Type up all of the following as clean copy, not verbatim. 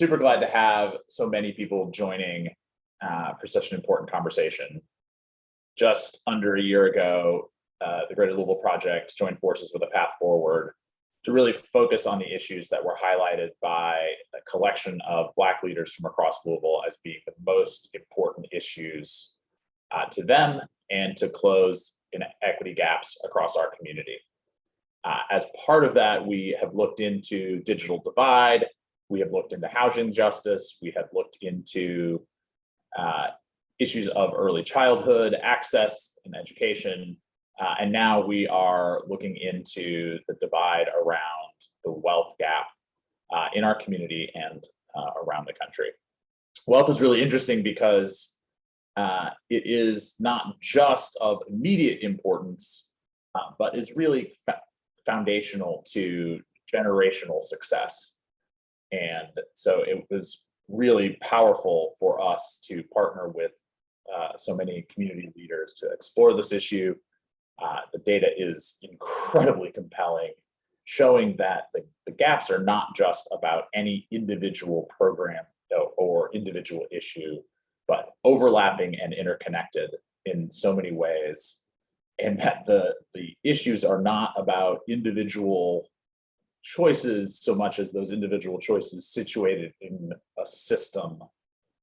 super glad to have so many people joining for such an important conversation. Just under a year ago, the Greater Louisville Project joined forces with a path forward to really focus on the issues that were highlighted by a collection of Black leaders from across Louisville as being the most important issues to them and to close inequity gaps across our community. As part of that, we have looked into digital divide, we have looked into housing justice, we have looked into issues of early childhood access and education, and now we are looking into the divide around the wealth gap in our community and around the country. Wealth is really interesting because it is not just of immediate importance, but is really foundational to generational success. And so it was really powerful for us to partner with so many community leaders to explore this issue. The data is incredibly compelling, showing that the gaps are not just about any individual program or individual issue, but overlapping and interconnected in so many ways. And that the issues are not about individual choices so much as those individual choices situated in a system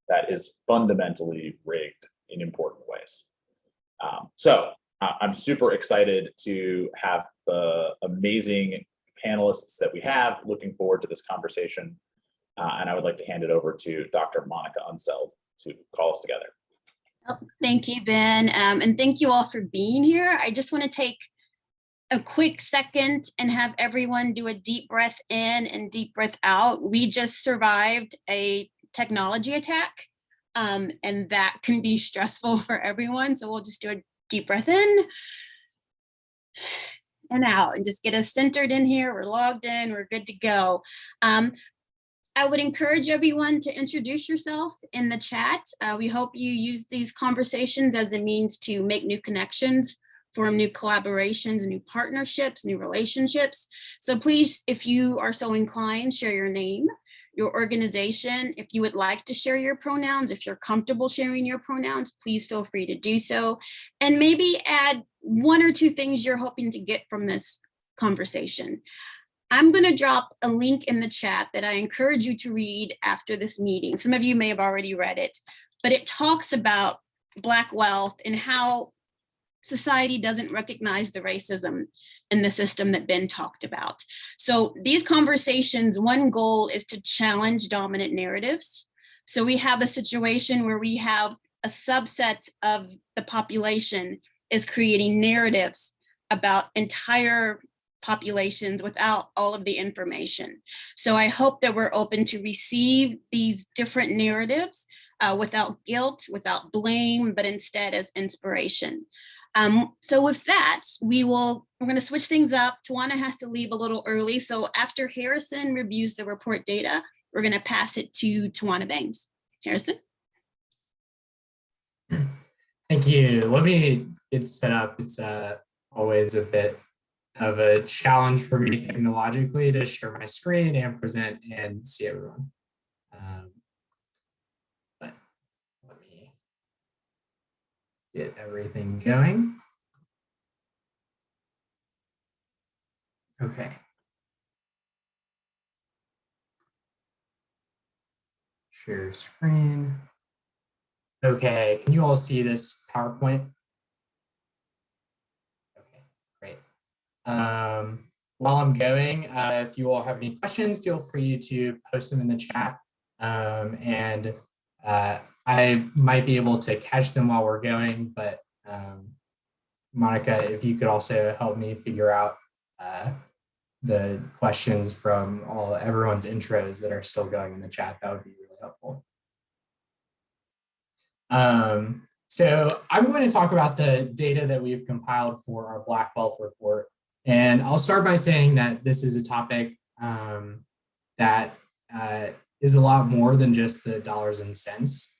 that is fundamentally rigged in important ways. So I'm super excited to have the amazing panelists that we have. Looking forward to this conversation. And I would like to hand it over to Dr. Monica Unseld to call us together. Oh, thank you, Ben. And thank you all for being here. I just want to take a quick second and have everyone do a deep breath in and deep breath out. We just survived a technology attack, and that can be stressful for everyone. So we'll just do a deep breath in and out and just get us centered in here. We're logged in, we're good to go. I would encourage everyone to introduce yourself in the chat. We hope you use these conversations as a means to make new connections, form new collaborations, new partnerships, new relationships. So please, if you are so inclined, share your name, your organization. If you would like to share your pronouns, if you're comfortable sharing your pronouns, please feel free to do so. And maybe add one or two things you're hoping to get from this conversation. I'm going to drop a link in the chat that I encourage you to read after this meeting. Some of you may have already read it, but it talks about Black wealth and how society doesn't recognize the racism in the system that Ben talked about. So these conversations, one goal is to challenge dominant narratives. So we have a situation where we have a subset of the population is creating narratives about entire populations without all of the information. So I hope that we're open to receive these different narratives without guilt, without blame, but instead as inspiration. So with that, we're going to switch things up. Tawana has to leave a little early. So after Harrison reviews the report data, we're going to pass it to Tawana Bangs. Harrison? Thank you. Let me get set up. It's always a bit of a challenge for me technologically to share my screen and present and see everyone. But let me get everything going. Okay. Share screen. Okay, can you all see this PowerPoint? Okay, great. While I'm going, if you all have any questions, feel free to post them in the chat. And I might be able to catch them while we're going, but Monica, if you could also help me figure out the questions from everyone's intros that are still going in the chat, that would be really helpful. So I'm going to talk about the data that we've compiled for our Black Wealth Report. And I'll start by saying that this is a topic that is a lot more than just the dollars and cents.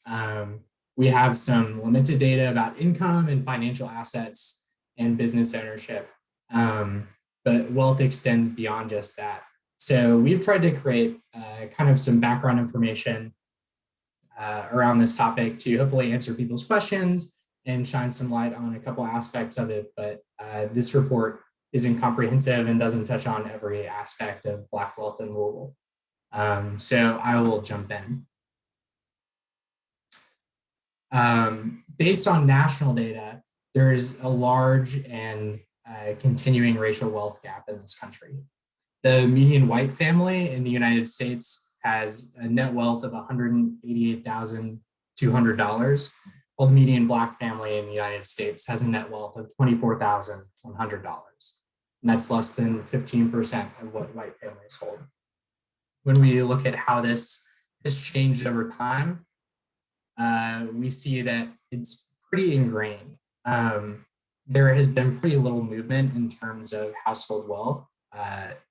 We have some limited data about income and financial assets and business ownership, but wealth extends beyond just that. So we've tried to create kind of some background information around this topic to hopefully answer people's questions and shine some light on a couple aspects of it. But this report isn't comprehensive and doesn't touch on every aspect of Black wealth in Louisville. So I will jump in. Based on national data, there's a large and continuing racial wealth gap in this country. The median white family in the United States has a net wealth of $188,200, while the median Black family in the United States has a net wealth of $24,100. And that's less than 15% of what white families hold. When we look at how this has changed over time, we see that it's pretty ingrained. There has been pretty little movement in terms of household wealth,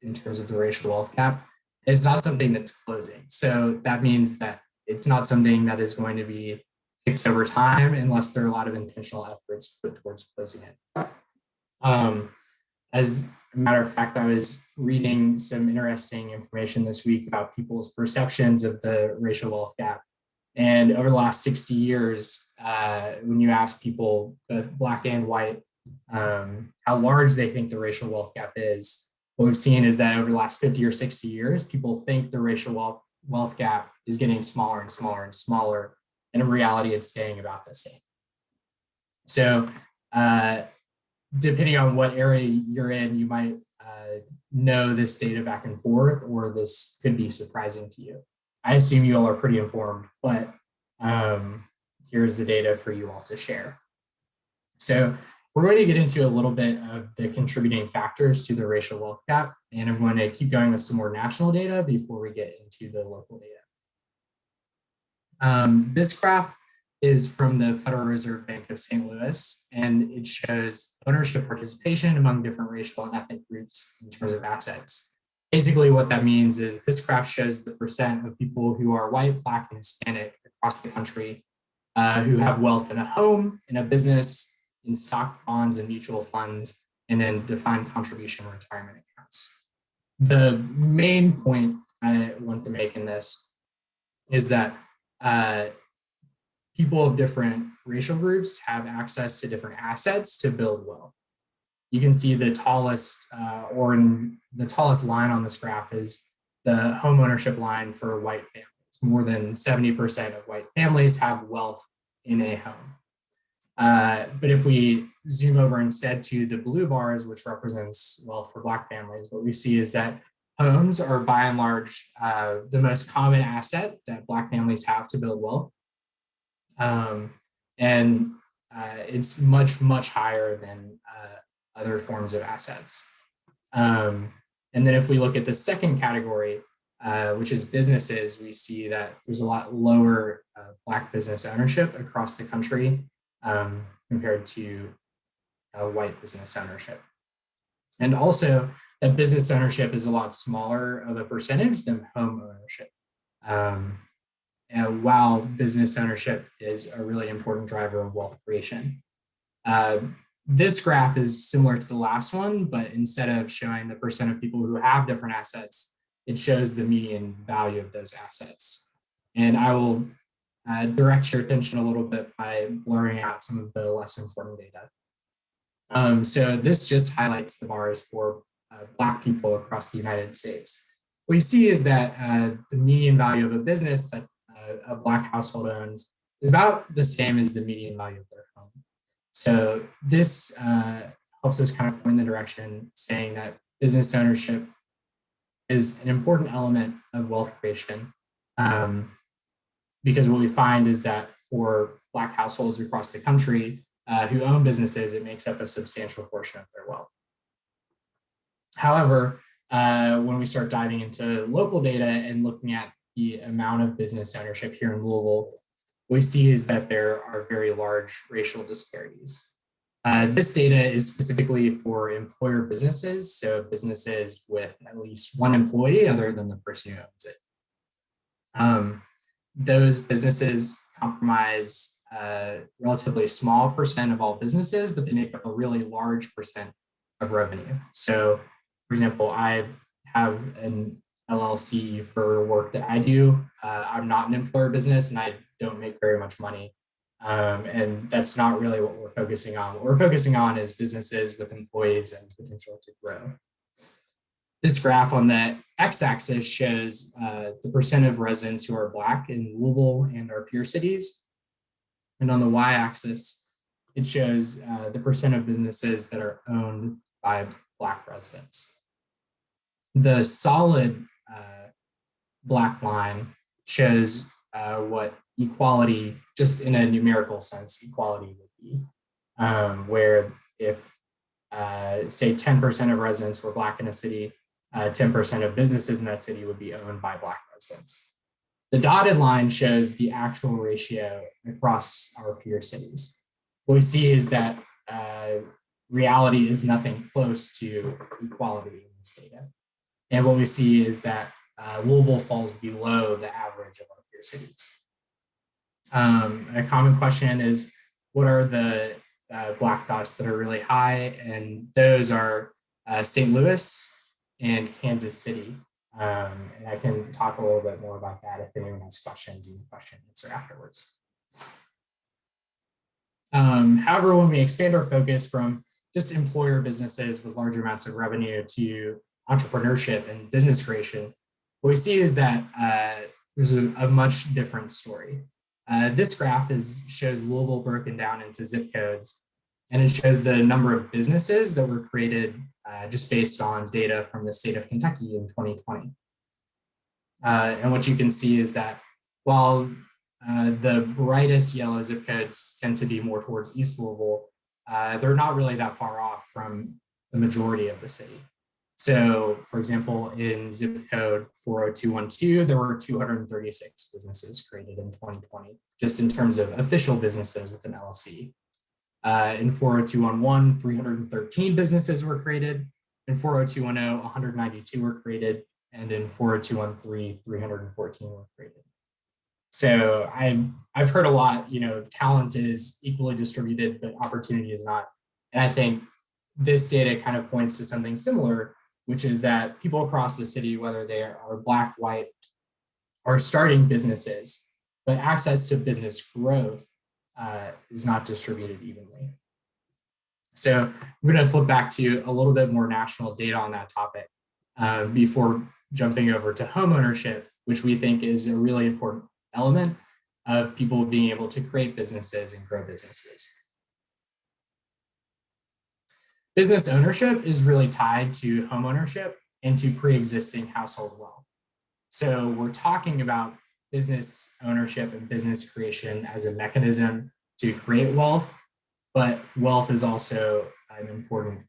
in terms of the racial wealth gap. It's not something that's closing. So that means that it's not something that is going to be fixed over time unless there are a lot of intentional efforts put towards closing it. As a matter of fact, I was reading some interesting information this week about people's perceptions of the racial wealth gap. And over the last 60 years, when you ask people, both Black and white, how large they think the racial wealth gap is, what we've seen is that over the last 50 or 60 years, people think the racial wealth gap is getting smaller and smaller and smaller. And in reality, it's staying about the same. So depending on what area you're in, you might know this data back and forth, or this could be surprising to you. I assume you all are pretty informed, but here's the data for you all to share. So we're going to get into a little bit of the contributing factors to the racial wealth gap, and I'm going to keep going with some more national data before we get into the local data. This graph is from the Federal Reserve Bank of St. Louis, and it shows ownership participation among different racial and ethnic groups in terms of assets. Basically, what that means is this graph shows the percent of people who are white, Black, and Hispanic across the country who have wealth in a home, in a business, in stock, bonds, and mutual funds, and then defined contribution retirement accounts. The main point I want to make in this is that people of different racial groups have access to different assets to build wealth. You can see the tallest the tallest line on this graph is the home ownership line for white families. More than 70% of white families have wealth in a home. But if we zoom over instead to the blue bars, which represents wealth for Black families, what we see is that homes are by and large the most common asset that Black families have to build wealth. It's much, much higher than other forms of assets. And then if we look at the second category, which is businesses, we see that there's a lot lower Black business ownership across the country compared to white business ownership. And also that business ownership is a lot smaller of a percentage than home ownership. And while business ownership is a really important driver of wealth creation. This graph is similar to the last one, but instead of showing the percent of people who have different assets, it shows the median value of those assets. And I will direct your attention a little bit by blurring out some of the less important data. So this just highlights the bars for Black people across the United States. What you see is that the median value of a business that a Black household owns is about the same as the median value of their home. So this helps us kind of point in the direction saying that business ownership is an important element of wealth creation. Because what we find is that for Black households across the country who own businesses, it makes up a substantial portion of their wealth. However, when we start diving into local data and looking at the amount of business ownership here in Louisville, what we see is that there are very large racial disparities. This data is specifically for employer businesses, so businesses with at least one employee other than the person who owns it. Those businesses comprise a relatively small percent of all businesses, but they make up a really large percent of revenue. So, for example, I have an LLC for work that I do. I'm not an employer business and I don't make very much money. And that's not really what we're focusing on. What we're focusing on is businesses with employees and potential to grow. This graph on the x-axis shows the percent of residents who are Black in Louisville and our peer cities. And on the y-axis, it shows the percent of businesses that are owned by Black residents. The solid black line shows what equality, just in a numerical sense, equality would be, where if, say, 10% of residents were Black in a city, 10% of businesses in that city would be owned by Black residents. The dotted line shows the actual ratio across our peer cities. What we see is that reality is nothing close to equality in this data. And what we see is that Louisville falls below the average of our peer cities. A common question is, what are the Black dots that are really high? And those are St. Louis and Kansas City. And I can talk a little bit more about that if anyone has questions in the question and answer afterwards. However, when we expand our focus from just employer businesses with large amounts of revenue to entrepreneurship and business creation, what we see is that there's a much different story. This graph shows Louisville broken down into zip codes, and it shows the number of businesses that were created just based on data from the state of Kentucky in 2020. And what you can see is that while the brightest yellow zip codes tend to be more towards East Louisville, they're not really that far off from the majority of the city. So, for example, in zip code 40212, there were 236 businesses created in 2020, just in terms of official businesses with an LLC. In 40211, 313 businesses were created. In 40210, 192 were created. And in 40213, 314 were created. So I've heard a lot, talent is equally distributed, but opportunity is not. And I think this data kind of points to something similar, which is that people across the city, whether they are Black, white, are starting businesses, but access to business growth is not distributed evenly. So I'm going to flip back to a little bit more national data on that topic before jumping over to home ownership, which we think is a really important element of people being able to create businesses and grow businesses. Business ownership is really tied to home ownership and to pre-existing household wealth. So we're talking about business ownership and business creation as a mechanism to create wealth, but wealth is also an important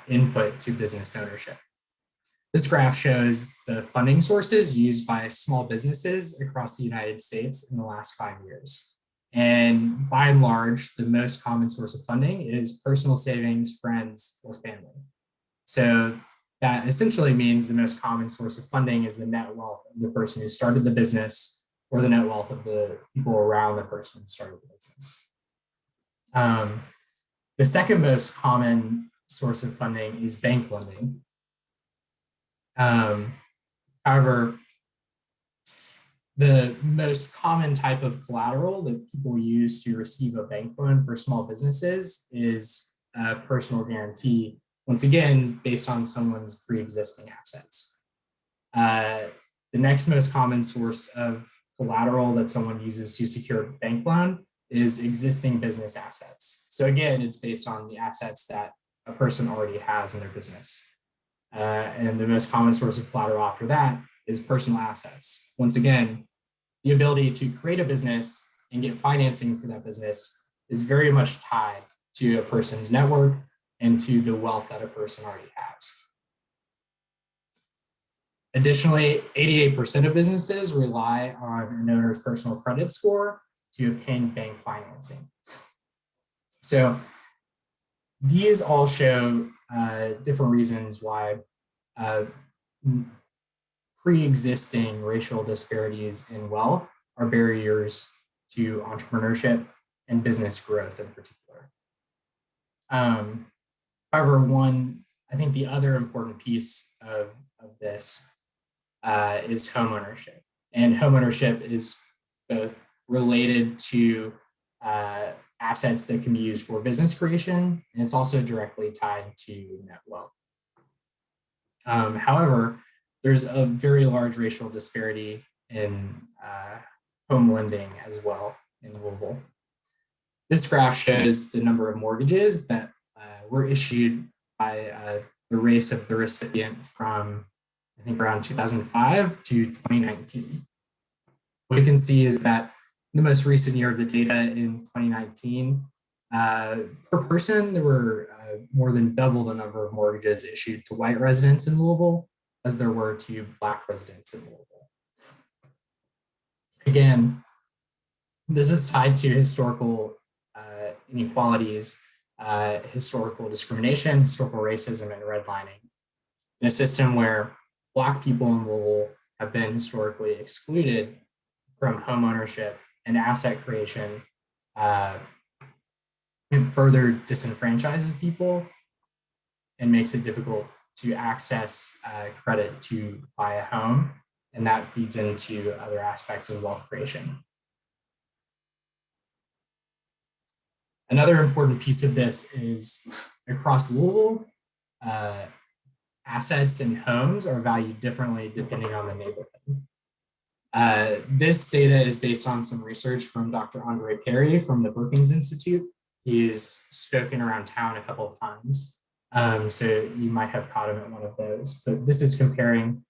input to business ownership. This graph shows the funding sources used by small businesses across the United States in the last 5 years. And by and large, the most common source of funding is personal savings, friends, or family. So that essentially means the most common source of funding is the net wealth of the person who started the business or the net wealth of the people around the person who started the business. The second most common source of funding is bank lending. However, the most common type of collateral that people use to receive a bank loan for small businesses is a personal guarantee, once again, based on someone's pre-existing assets. The next most common source of collateral that someone uses to secure a bank loan is existing business assets. So again, it's based on the assets that a person already has in their business. And the most common source of collateral after that is personal assets. Once again, the ability to create a business and get financing for that business is very much tied to a person's network and to the wealth that a person already has. Additionally, 88% of businesses rely on an owner's personal credit score to obtain bank financing. So these all show different reasons why pre-existing racial disparities in wealth are barriers to entrepreneurship and business growth in particular. However, I think the other important piece of of this is homeownership. And homeownership is both related to assets that can be used for business creation, and it's also directly tied to net wealth. However, there's a very large racial disparity in home lending as well in Louisville. This graph shows the number of mortgages that were issued by the race of the recipient from, I think, around 2005 to 2019. What you can see is that in the most recent year of the data in 2019, per person, there were more than double the number of mortgages issued to white residents in Louisville as there were to Black residents in Louisville. Again, this is tied to historical inequalities, historical discrimination, historical racism, and redlining. In a system where Black people in Louisville have been historically excluded from home ownership and asset creation, it further disenfranchises people and makes it difficult to access credit to buy a home, and that feeds into other aspects of wealth creation. Another important piece of this is across Louisville, assets and homes are valued differently depending on the neighborhood. This data is based on some research from Dr. Andre Perry from the Brookings Institute. He's spoken around town a couple of times, so you might have caught him at one of those. But this is comparing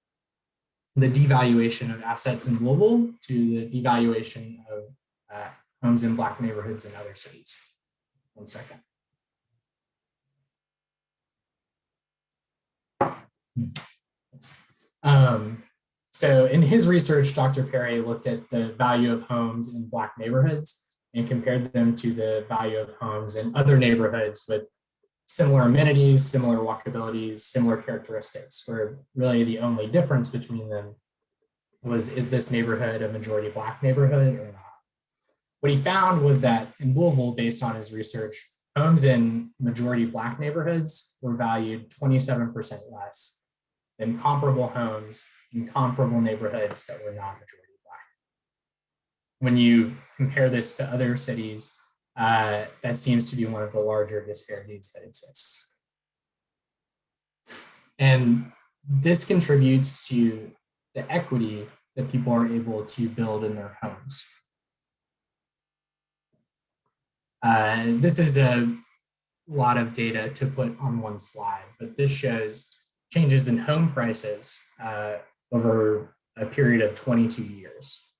the devaluation of assets in Louisville to the devaluation of homes in Black neighborhoods in other cities. One second. So in his research, Dr. Perry looked at the value of homes in Black neighborhoods and compared them to the value of homes in other neighborhoods with similar amenities, similar walkabilities, similar characteristics, where really the only difference between them was, is this neighborhood a majority Black neighborhood or not? What he found was that in Louisville, based on his research, homes in majority Black neighborhoods were valued 27% less than comparable homes in comparable neighborhoods that were not majority Black. When you compare this to other cities, that seems to be one of the larger disparities that exists. And this contributes to the equity that people are able to build in their homes. This is a lot of data to put on one slide, but this shows changes in home prices over a period of 22 years.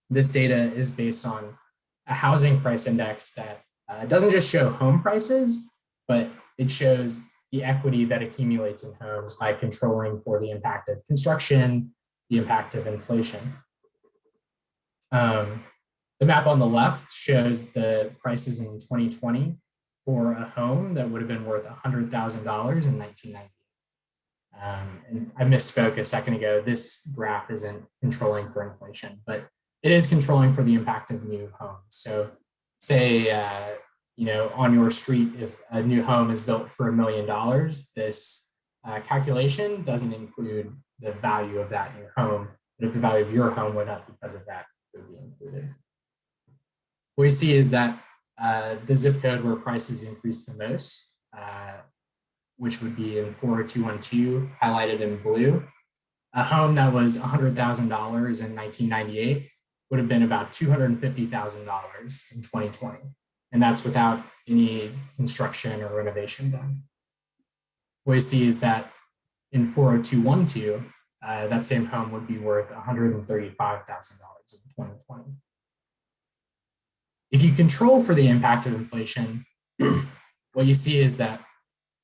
This data is based on a housing price index that doesn't just show home prices, but it shows the equity that accumulates in homes by controlling for the impact of construction, the impact of inflation. The map on the left shows the prices in 2020 for a home that would have been worth $100,000 in 1990. And I misspoke a second ago. This graph isn't controlling for inflation, but it is controlling for the impact of new homes. So say, on your street, if a new home is built for $1 million, this calculation doesn't include the value of that new home. But if the value of your home went up because of that, it would be included. What we see is that the zip code where prices increase the most, which would be in 40212, highlighted in blue. A home that was $100,000 in 1998 would have been about $250,000 in 2020. And that's without any construction or renovation done. What we see is that in 40212, that same home would be worth $135,000 in 2020. If you control for the impact of inflation, what you see is that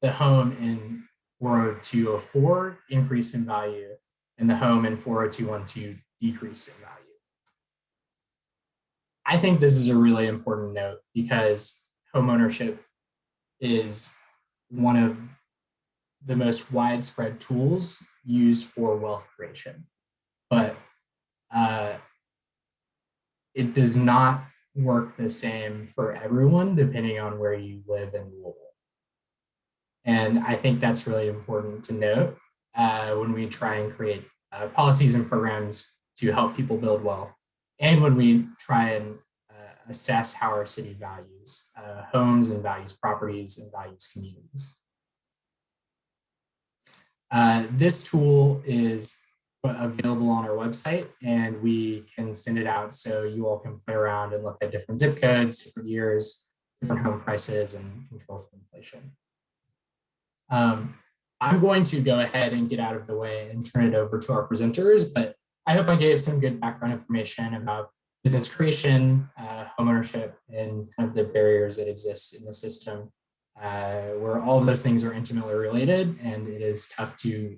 the home in 40204 increased in value and the home in 40212 decreased in value. I think this is a really important note because homeownership is one of the most widespread tools used for wealth creation, but it does not work the same for everyone depending on where you live in Louisville. And I think that's really important to note when we try and create policies and programs to help people build wealth, and when we try and assess how our city values homes and values properties and values communities. This tool is available on our website, and we can send it out so you all can play around and look at different zip codes, different years, different home prices, and control for inflation. I'm going to go ahead and get out of the way and turn it over to our presenters, but I hope I gave some good background information about business creation, homeownership, and kind of the barriers that exist in the system, where all of those things are intimately related, and it is tough to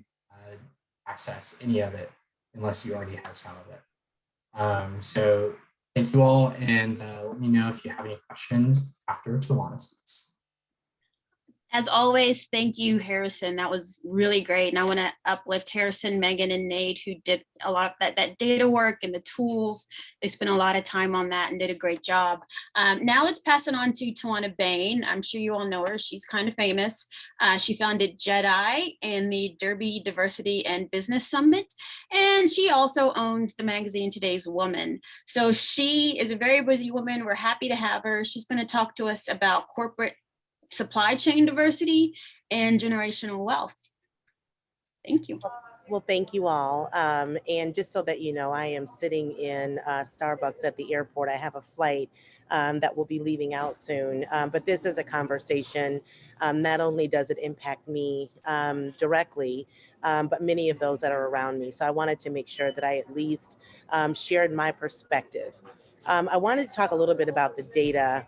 access any of it unless you already have some of it. So thank you all, and let me know if you have any questions after Tawana speaks. As always, thank you, Harrison. That was really great. And I want to uplift Harrison, Megan, and Nate, who did a lot of that data work and the tools. They spent a lot of time on that and did a great job. Now let's pass it on to Tawana Bain. I'm sure you all know her. She's kind of famous. She founded JEDI and the Derby Diversity and Business Summit. And she also owns the magazine Today's Woman. So she is a very busy woman. We're happy to have her. She's going to talk to us about corporate supply chain diversity and generational wealth. Thank you. Well, thank you all. And just so that you know, I am sitting in Starbucks at the airport. I have a flight that will be leaving out soon. But this is a conversation. Not only does it impact me directly, but many of those that are around me. So I wanted to make sure that I at least shared my perspective. I wanted to talk a little bit about the data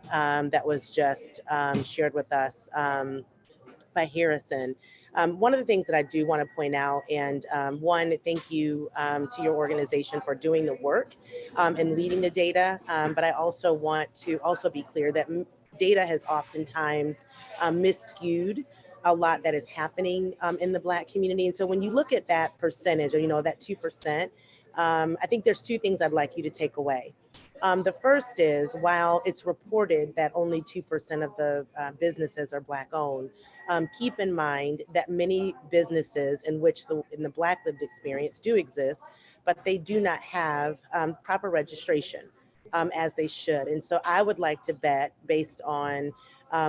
that was just shared with us by Harrison. One of the things that I do want to point out, and one, thank you to your organization for doing the work and leading the data, but I also want to also be clear that data has oftentimes misskewed a lot that is happening in the Black community. And so when you look at that percentage, or that 2%, I think there's two things I'd like you to take away. The first is, while it's reported that only 2% of the businesses are Black owned, keep in mind that many businesses in which in the Black lived experience do exist, but they do not have proper registration as they should. And so I would like to bet, based on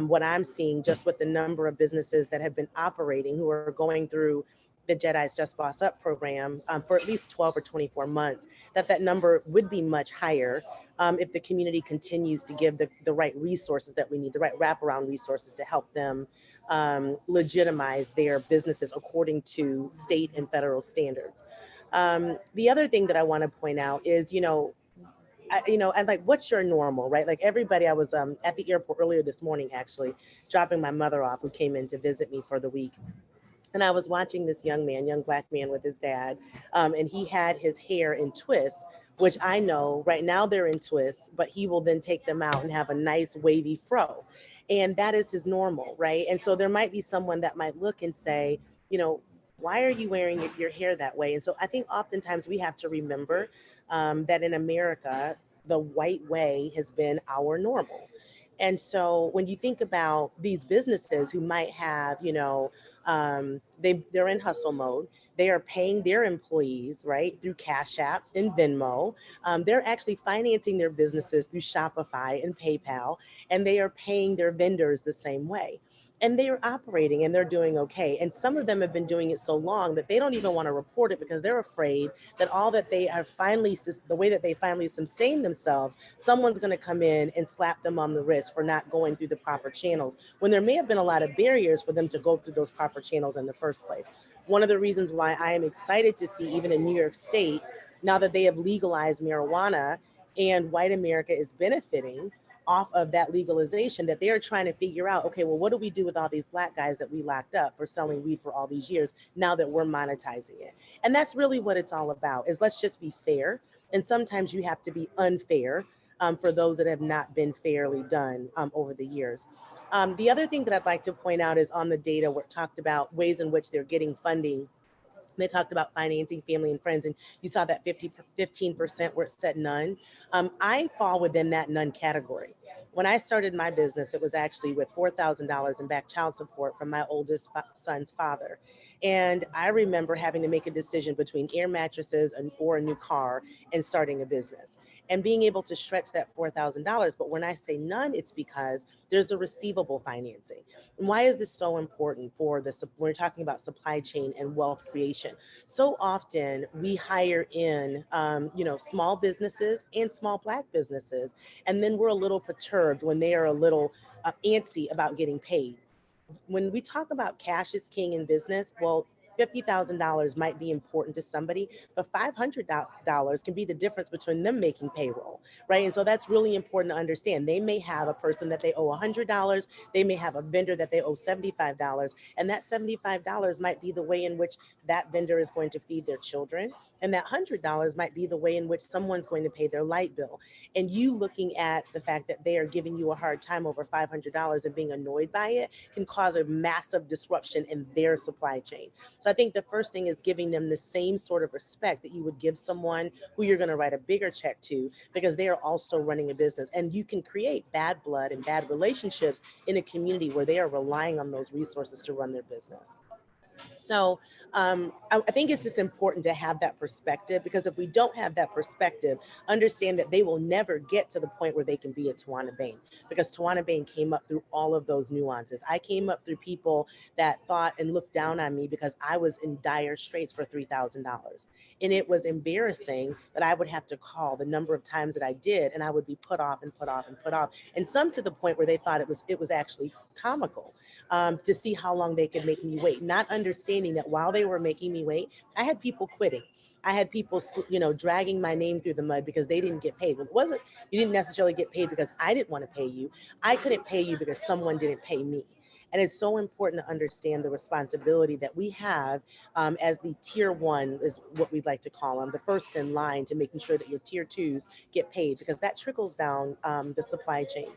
what I'm seeing just with the number of businesses that have been operating who are going through the JEDI's Just Boss Up program for at least 12 or 24 months, that number would be much higher if the community continues to give the right resources that we need, the right wraparound resources to help them legitimize their businesses according to state and federal standards. The other thing that I want to point out is, and like, what's your normal, right? Like everybody, I was at the airport earlier this morning, actually, dropping my mother off, who came in to visit me for the week. And I was watching this young Black man with his dad, and he had his hair in twists, which I know right now they're in twists, but he will then take them out and have a nice wavy fro. And that is his normal, right? And so there might be someone that might look and say, why are you wearing your hair that way? And so I think oftentimes we have to remember that in America, the white way has been our normal. And so when you think about these businesses who might have, they're in hustle mode. They are paying their employees, right, through Cash App and Venmo. They're actually financing their businesses through Shopify and PayPal, and they are paying their vendors the same way. And they are operating and they're doing okay. And some of them have been doing it so long that they don't even want to report it because they're afraid that all that they are the way that they finally sustain themselves, someone's going to come in and slap them on the wrist for not going through the proper channels, when there may have been a lot of barriers for them to go through those proper channels in the first place. One of the reasons why I am excited to see, even in New York State, now that they have legalized marijuana and white America is benefiting off of that legalization, that they are trying to figure out, okay, well, what do we do with all these Black guys that we locked up for selling weed for all these years now that we're monetizing it? And that's really what it's all about, is let's just be fair. And sometimes you have to be unfair for those that have not been fairly done over the years. The other thing that I'd like to point out is on the data where it talked about ways in which they're getting funding. They talked about financing family and friends, and you saw that 15% where it said none. I fall within that none category. When I started my business, it was actually with $4,000 in back child support from my oldest son's father. And I remember having to make a decision between air mattresses or a new car and starting a business and being able to stretch that $4,000. But when I say none, it's because there's the receivable financing. And why is this so important for when we're talking about supply chain and wealth creation? So often we hire in, small businesses and small Black businesses, and then we're a little perturbed when they are a little antsy about getting paid. When we talk about cash is king in business, well, $50,000 might be important to somebody, but $500 can be the difference between them making payroll, right? And so that's really important to understand. They may have a person that they owe $100, they may have a vendor that they owe $75, and that $75 might be the way in which that vendor is going to feed their children, and that $100 might be the way in which someone's going to pay their light bill. And you looking at the fact that they are giving you a hard time over $500 and being annoyed by it can cause a massive disruption in their supply chain. So I think the first thing is giving them the same sort of respect that you would give someone who you're going to write a bigger check to, because they are also running a business. And you can create bad blood and bad relationships in a community where they are relying on those resources to run their business. So I think it's just important to have that perspective, because if we don't have that perspective, understand that they will never get to the point where they can be a Tawana Bain, because Tawana Bain came up through all of those nuances. I came up through people that thought and looked down on me because I was in dire straits for $3,000. And it was embarrassing that I would have to call the number of times that I did, and I would be put off and put off and put off. And some to the point where they thought it was actually comical. To see how long they could make me wait, not understanding that while they were making me wait, I had people quitting. I had people, dragging my name through the mud because they didn't get paid. You didn't necessarily get paid because I didn't want to pay you. I couldn't pay you because someone didn't pay me. And it's so important to understand the responsibility that we have as the tier one, is what we'd like to call them, the first in line to making sure that your tier twos get paid, because that trickles down the supply chain.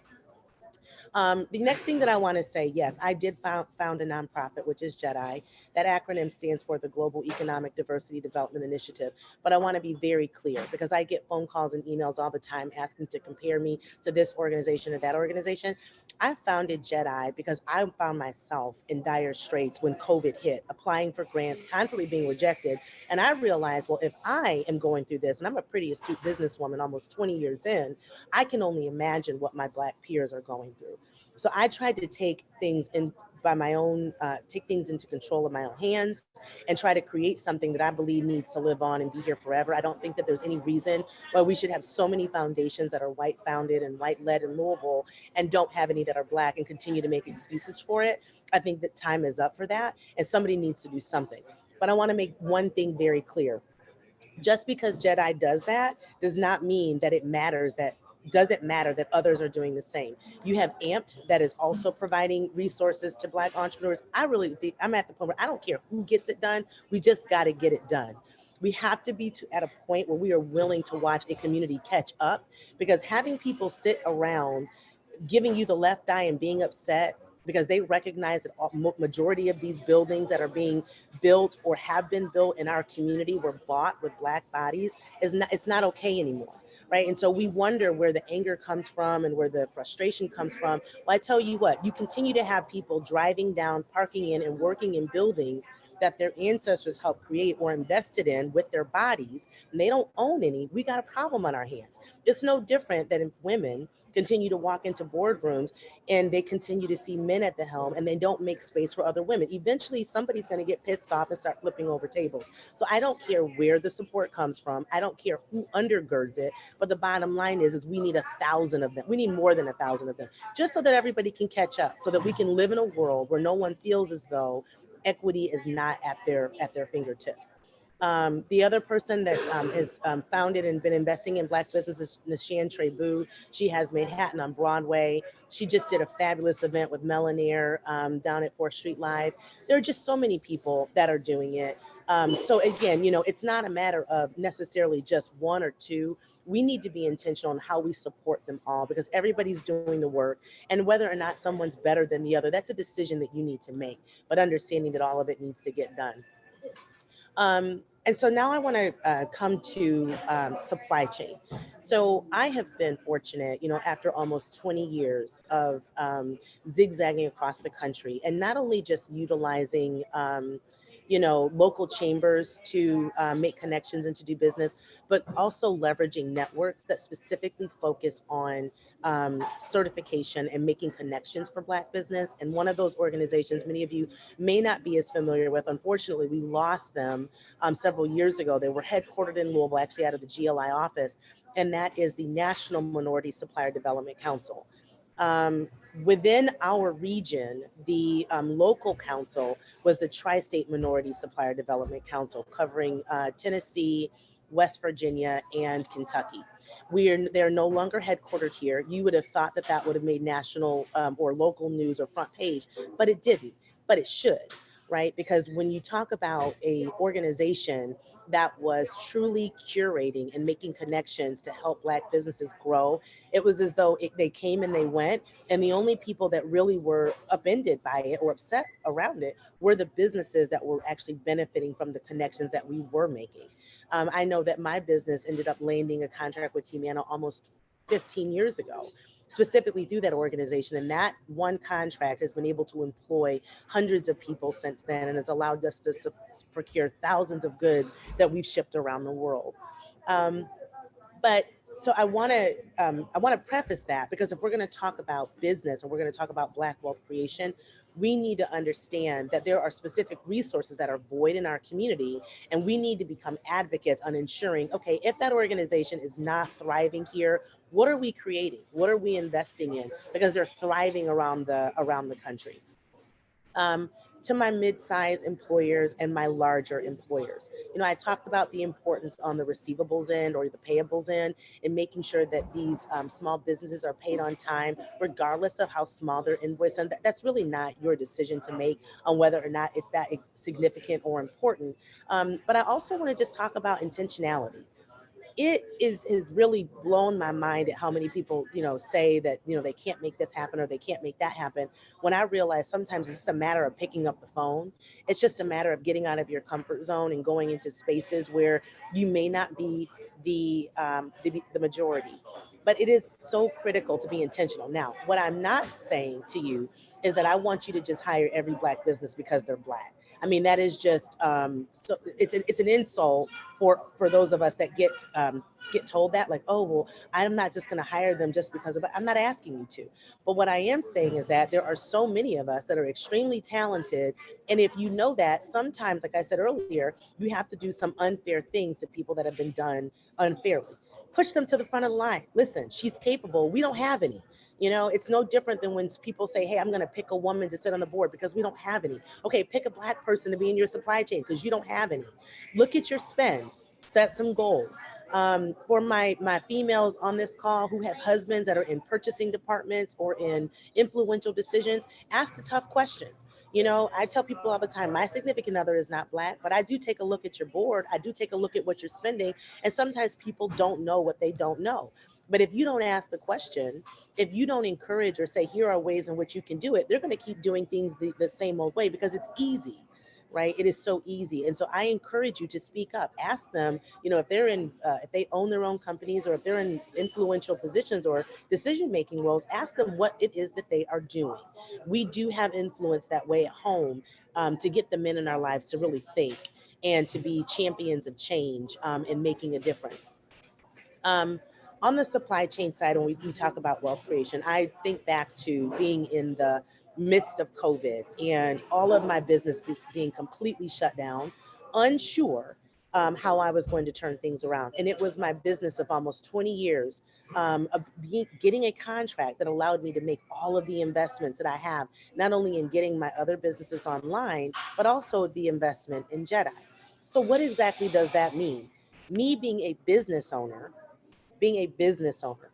The next thing that I want to say, yes, I did found a nonprofit, which is JEDI. That acronym stands for the Global Economic Diversity Development Initiative. But I want to be very clear, because I get phone calls and emails all the time asking to compare me to this organization or that organization. I founded JEDI because I found myself in dire straits when COVID hit, applying for grants, constantly being rejected. And I realized, well, if I am going through this, and I'm a pretty astute businesswoman almost 20 years in, I can only imagine what my Black peers are going through. So I tried to take things take things into control of my own hands and try to create something that I believe needs to live on and be here forever. I don't think that there's any reason why we should have so many foundations that are white founded and white led in Louisville and don't have any that are Black and continue to make excuses for it. I think that time is up for that, and somebody needs to do something. But I want to make one thing very clear. Just because JEDI does that does not mean that doesn't matter that others are doing the same. You have AMPed that is also providing resources to Black entrepreneurs. I really think I'm at the point where I don't care who gets it done. We just got to get it done. We have to be at a point where we are willing to watch a community catch up, because having people sit around giving you the left eye and being upset because they recognize that majority of these buildings that are being built or have been built in our community were bought with Black bodies, it's not okay anymore. Right. And so we wonder where the anger comes from and where the frustration comes from. Well, I tell you what, you continue to have people driving down, parking in, and working in buildings that their ancestors helped create or invested in with their bodies, and they don't own any. We got a problem on our hands. It's no different than if women continue to walk into boardrooms and they continue to see men at the helm and they don't make space for other women. Eventually, somebody's going to get pissed off and start flipping over tables. So I don't care where the support comes from. I don't care who undergirds it. But the bottom line is we need 1,000 of them. We need more than 1,000 of them, just so that everybody can catch up, so that we can live in a world where no one feels as though equity is not at their fingertips. The other person that has founded and been investing in Black business is Nishan Trebu. She has Manhattan on Broadway. She just did a fabulous event with Melanair down at 4th Street Live. There are just so many people that are doing it. So again, it's not a matter of necessarily just one or two. We need to be intentional on how we support them all, because everybody's doing the work, and whether or not someone's better than the other, that's a decision that you need to make, but understanding that all of it needs to get done. And so now I want to come to supply chain. So I have been fortunate, after almost 20 years of zigzagging across the country, and not only just utilizing local chambers to make connections and to do business, but also leveraging networks that specifically focus on certification and making connections for Black business. And one of those organizations, many of you may not be as familiar with, unfortunately, we lost them several years ago. They were headquartered in Louisville, actually out of the GLI office, and that is the National Minority Supplier Development Council. Within our region, the local council was the Tri-State Minority Supplier Development Council, covering Tennessee, West Virginia, and Kentucky. They're no longer headquartered here. You would have thought that that would have made national or local news or front page, but it didn't, but it should, right? Because when you talk about a organization that was truly curating and making connections to help Black businesses grow, it was as though they came and they went, and the only people that really were upended by it or upset around it were the businesses that were actually benefiting from the connections that we were making. I know that my business ended up landing a contract with Humana almost 15 years ago, specifically through that organization. And that one contract has been able to employ hundreds of people since then, and has allowed us to procure thousands of goods that we've shipped around the world. But so I want to preface that, because if we're going to talk about business and we're going to talk about Black wealth creation, we need to understand that there are specific resources that are void in our community, and we need to become advocates on ensuring, okay, if that organization is not thriving here, what are we creating? What are we investing in? Because they're thriving around the country. To my mid-sized employers and my larger employers, I talked about the importance on the receivables end or the payables end, and making sure that these small businesses are paid on time, regardless of how small their invoice. And that's really not your decision to make on whether or not it's that significant or important. But I also want to just talk about intentionality. It has really blown my mind at how many people, say that, they can't make this happen or they can't make that happen. When I realize sometimes it's just a matter of picking up the phone. It's just a matter of getting out of your comfort zone and going into spaces where you may not be the majority. But it is so critical to be intentional. Now, what I'm not saying to you is that I want you to just hire every Black business because they're Black. I mean, that is just so it's an insult for those of us that get told that, like, oh, well, I'm not just going to hire them just because of it. I'm not asking you to. But what I am saying is that there are so many of us that are extremely talented. And if you know that, sometimes, like I said earlier, you have to do some unfair things to people that have been done unfairly. Push them to the front of the line. Listen, she's capable. We don't have any. It's no different than when people say, hey, I'm going to pick a woman to sit on the board because we don't have any. Okay, pick a Black person to be in your supply chain because you don't have any. Look at your spend, set some goals. For my females on this call who have husbands that are in purchasing departments or in influential decisions, ask the tough questions. I tell people all the time, my significant other is not Black, but I do take a look at your board. I do take a look at what you're spending. And sometimes people don't know what they don't know. But if you don't ask the question, if you don't encourage or say, here are ways in which you can do it, they're going to keep doing things the same old way because it's easy, right? It is so easy. And so I encourage you to speak up. Ask them, if they're if they own their own companies or if they're in influential positions or decision-making roles, ask them what it is that they are doing. We do have influence that way at home to get the men in our lives to really think and to be champions of change and making a difference. On the supply chain side, when we talk about wealth creation, I think back to being in the midst of COVID and all of my business being completely shut down, unsure how I was going to turn things around. And it was my business of almost 20 years of getting a contract that allowed me to make all of the investments that I have, not only in getting my other businesses online, but also the investment in Jedi. So what exactly does that mean? Me being a business owner,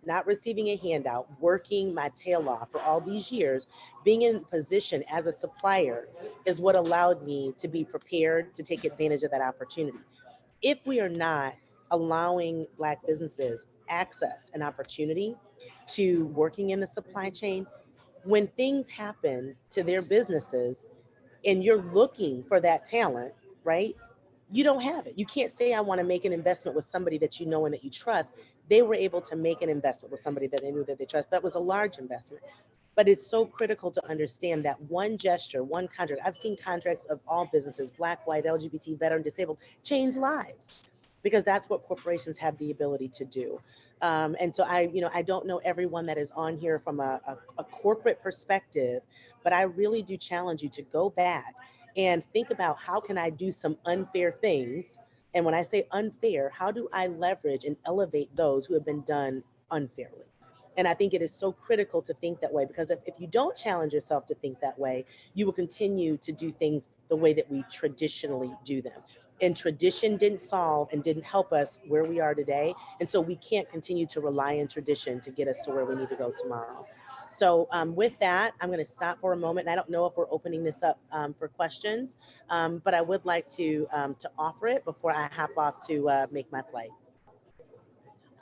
not receiving a handout, working my tail off for all these years, being in position as a supplier is what allowed me to be prepared to take advantage of that opportunity. If we are not allowing Black businesses access and opportunity to working in the supply chain, when things happen to their businesses and you're looking for that talent, right? You don't have it. You can't say, I want to make an investment with somebody that you know and that you trust. They were able to make an investment with somebody that they knew that they trust. That was a large investment. But it's so critical to understand that one gesture, one contract, I've seen contracts of all businesses, Black, white, LGBT, veteran, disabled, change lives, because that's what corporations have the ability to do. And so I don't know everyone that is on here from a corporate perspective, but I really do challenge you to go back and think about, how can I do some unfair things? And when I say unfair, how do I leverage and elevate those who have been done unfairly? And I think it is so critical to think that way, because if you don't challenge yourself to think that way, you will continue to do things the way that we traditionally do them. And tradition didn't solve and didn't help us where we are today. And so we can't continue to rely on tradition to get us to where we need to go tomorrow. So with that, I'm going to stop for a moment. And I don't know if we're opening this up for questions, but I would like to offer it before I hop off to make my flight.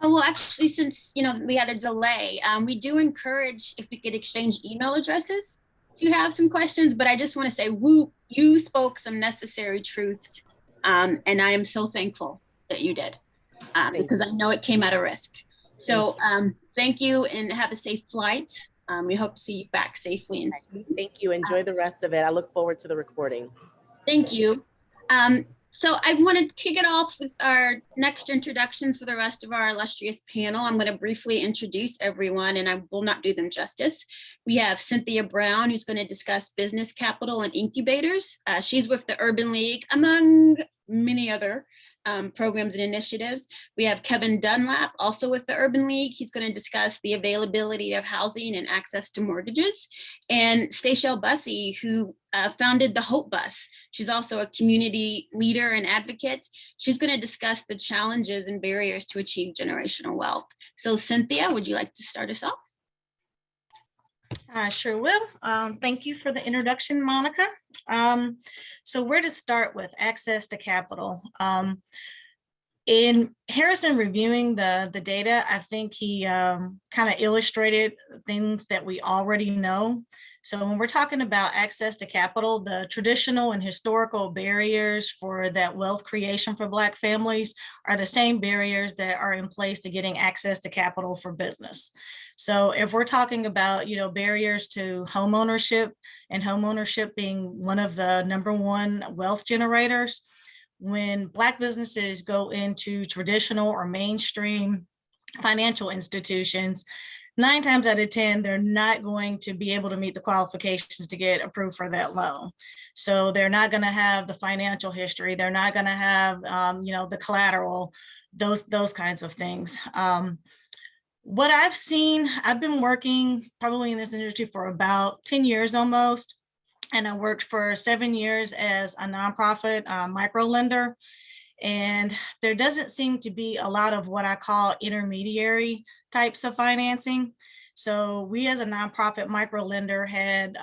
Oh, well, actually, since we had a delay, we do encourage if we could exchange email addresses if you have some questions. But I just want to say, Woo, you spoke some necessary truths, and I am so thankful that you did, because I know it came at a risk. So thank you, and have a safe flight. We hope to see you back safely. And thank you. Enjoy the rest of it. I look forward to the recording. Thank you. So I want to kick it off with our next introductions for the rest of our illustrious panel. I'm going to briefly introduce everyone, and I will not do them justice. We have Cynthia Brown, who's going to discuss business capital and incubators. She's with the Urban League, among many other programs and initiatives. We have Kevin Dunlap, also with the Urban League. He's going to discuss the availability of housing and access to mortgages. And Stachel Bussey, who founded the Hope Bus. She's also a community leader and advocate. She's going to discuss the challenges and barriers to achieve generational wealth. So Cynthia, would you like to start us off? I sure will. Thank you for the introduction, Monica. So where to start with access to capital? In Harrison reviewing the data, I think he kind of illustrated things that we already know. So when we're talking about access to capital, the traditional and historical barriers for that wealth creation for Black families are the same barriers that are in place to getting access to capital for business. So if we're talking about, barriers to home ownership, and home ownership being one of the #1 wealth generators, when Black businesses go into traditional or mainstream financial institutions, 9 times out of 10, they're not going to be able to meet the qualifications to get approved for that loan. So they're not going to have the financial history. They're not going to have, the collateral, those kinds of things. What I've seen, I've been working probably in this industry for about 10 years almost. And I worked for 7 years as a nonprofit micro lender. And there doesn't seem to be a lot of what I call intermediary types of financing. So we as a nonprofit micro lender had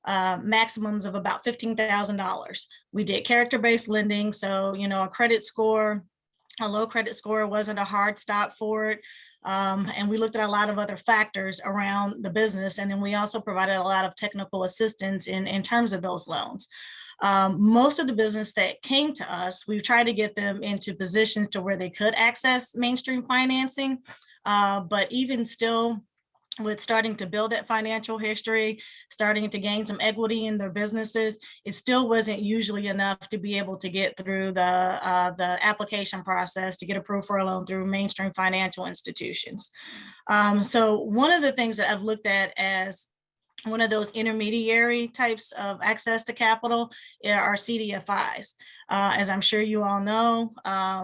maximums of about $15,000. We did character-based lending. So, a credit score, a low credit score wasn't a hard stop for it. And we looked at a lot of other factors around the business. And then we also provided a lot of technical assistance in terms of those loans. Most of the business that came to us, we tried to get them into positions to where they could access mainstream financing. But even still, with starting to build that financial history, starting to gain some equity in their businesses, it still wasn't usually enough to be able to get through the application process to get approved for a loan through mainstream financial institutions. So one of the things that I've looked at as one of those intermediary types of access to capital are CDFIs. As I'm sure you all know,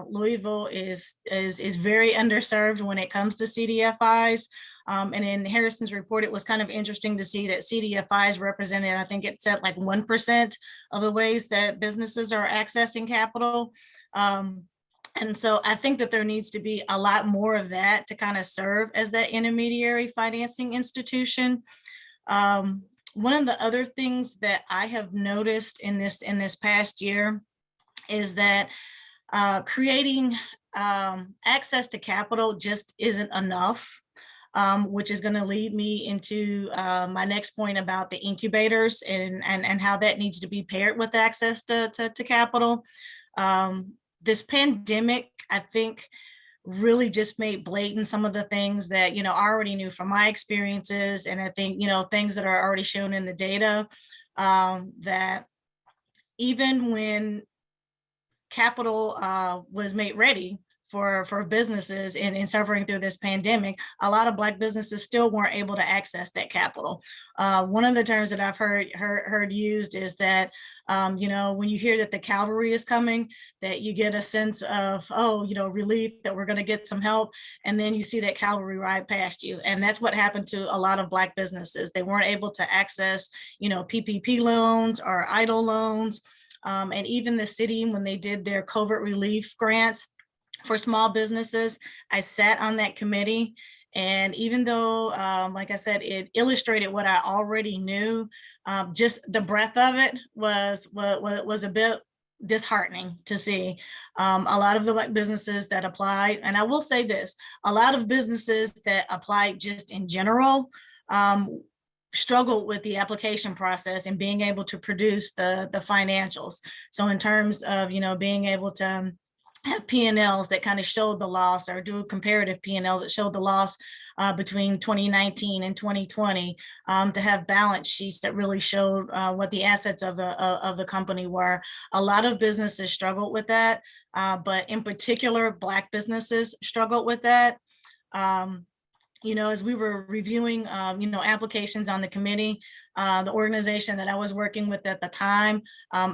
Louisville is very underserved when it comes to CDFIs. And in Harrison's report, it was kind of interesting to see that CDFIs represented, I think it said like 1% of the ways that businesses are accessing capital. And so I think that there needs to be a lot more of that to kind of serve as that intermediary financing institution. One of the other things that I have noticed in this past year is that creating access to capital just isn't enough, which is going to lead me into my next point about the incubators and how that needs to be paired with access to capital. This pandemic, I think, really just made blatant some of the things that, I already knew from my experiences. And I think, things that are already shown in the data, that even when capital was made ready for businesses and suffering through this pandemic, a lot of Black businesses still weren't able to access that capital. One of the terms that I've heard used is that, when you hear that the cavalry is coming, that you get a sense of, relief that we're going to get some help. And then you see that cavalry ride past you. And that's what happened to a lot of Black businesses. They weren't able to access, PPP loans or EIDL loans. And even the city, when they did their COVID relief grants for small businesses, I sat on that committee. And even though, like I said, it illustrated what I already knew, just the breadth of it was a bit disheartening to see. A lot of the Black businesses that applied, and I will say this, a lot of businesses that applied just in general, struggled with the application process and being able to produce the financials. So in terms of, being able to have P&Ls that kind of showed the loss, or do comparative P&Ls that showed the loss between 2019 and 2020, to have balance sheets that really showed what the assets of the company were. A lot of businesses struggled with that, but in particular, Black businesses struggled with that. As we were reviewing, applications on the committee, the organization that I was working with at the time, I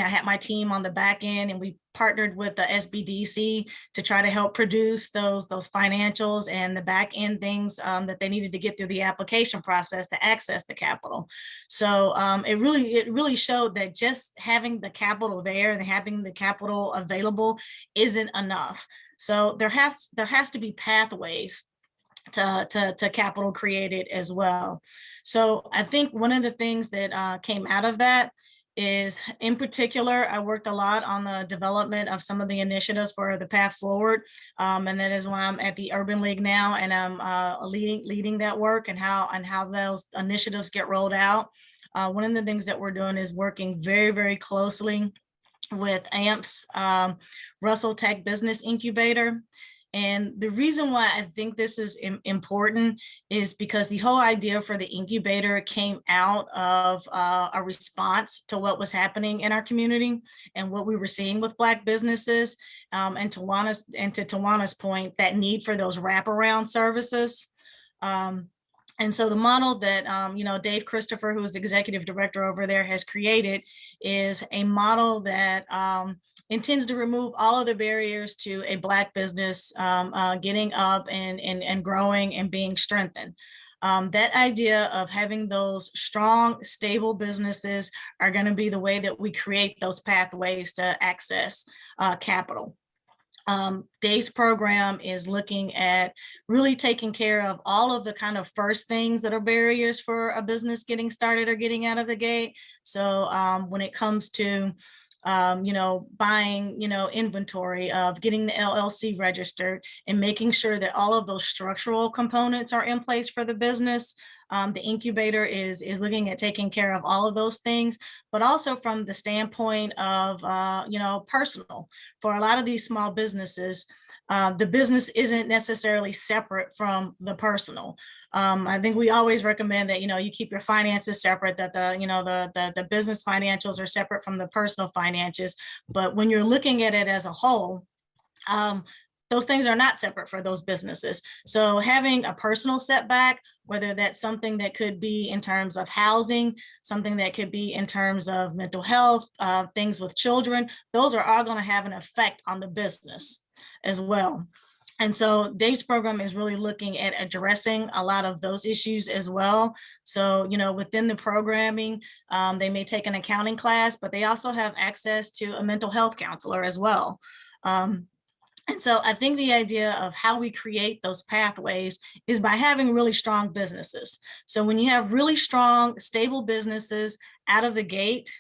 had my team on the back end, and we partnered with the SBDC to try to help produce those financials and the back end things that they needed to get through the application process to access the capital. So it really showed that just having the capital there and having the capital available isn't enough. So there has to be pathways to capital created as well. So I think one of the things that came out of that is, in particular, I worked a lot on the development of some of the initiatives for the path forward. And that is why I'm at the Urban League now, and I'm leading that work and how those initiatives get rolled out. One of the things that we're doing is working very, very closely with AMP's Russell Tech Business Incubator. And the reason why I think this is important is because the whole idea for the incubator came out of a response to what was happening in our community and what we were seeing with Black businesses. And to Tawana's point, that need for those wraparound services. And so the model that, Dave Christopher, who is executive director over there, has created is a model that intends to remove all of the barriers to a Black business getting up and growing and being strengthened. That idea of having those strong, stable businesses are going to be the way that we create those pathways to access capital. Dave's program is looking at really taking care of all of the kind of first things that are barriers for a business getting started or getting out of the gate. So when it comes to buying, inventory, of getting the LLC registered and making sure that all of those structural components are in place for the business. The incubator is looking at taking care of all of those things, but also from the standpoint of, personal. For a lot of these small businesses, the business isn't necessarily separate from the personal. I think we always recommend that, you keep your finances separate, that the business financials are separate from the personal finances. But when you're looking at it as a whole, those things are not separate for those businesses. So having a personal setback, whether that's something that could be in terms of housing, something that could be in terms of mental health, things with children, those are all going to have an effect on the business as well. And so Dave's program is really looking at addressing a lot of those issues as well. So, within the programming, they may take an accounting class, but they also have access to a mental health counselor as well. And so I think the idea of how we create those pathways is by having really strong businesses. So when you have really strong, stable businesses out of the gate,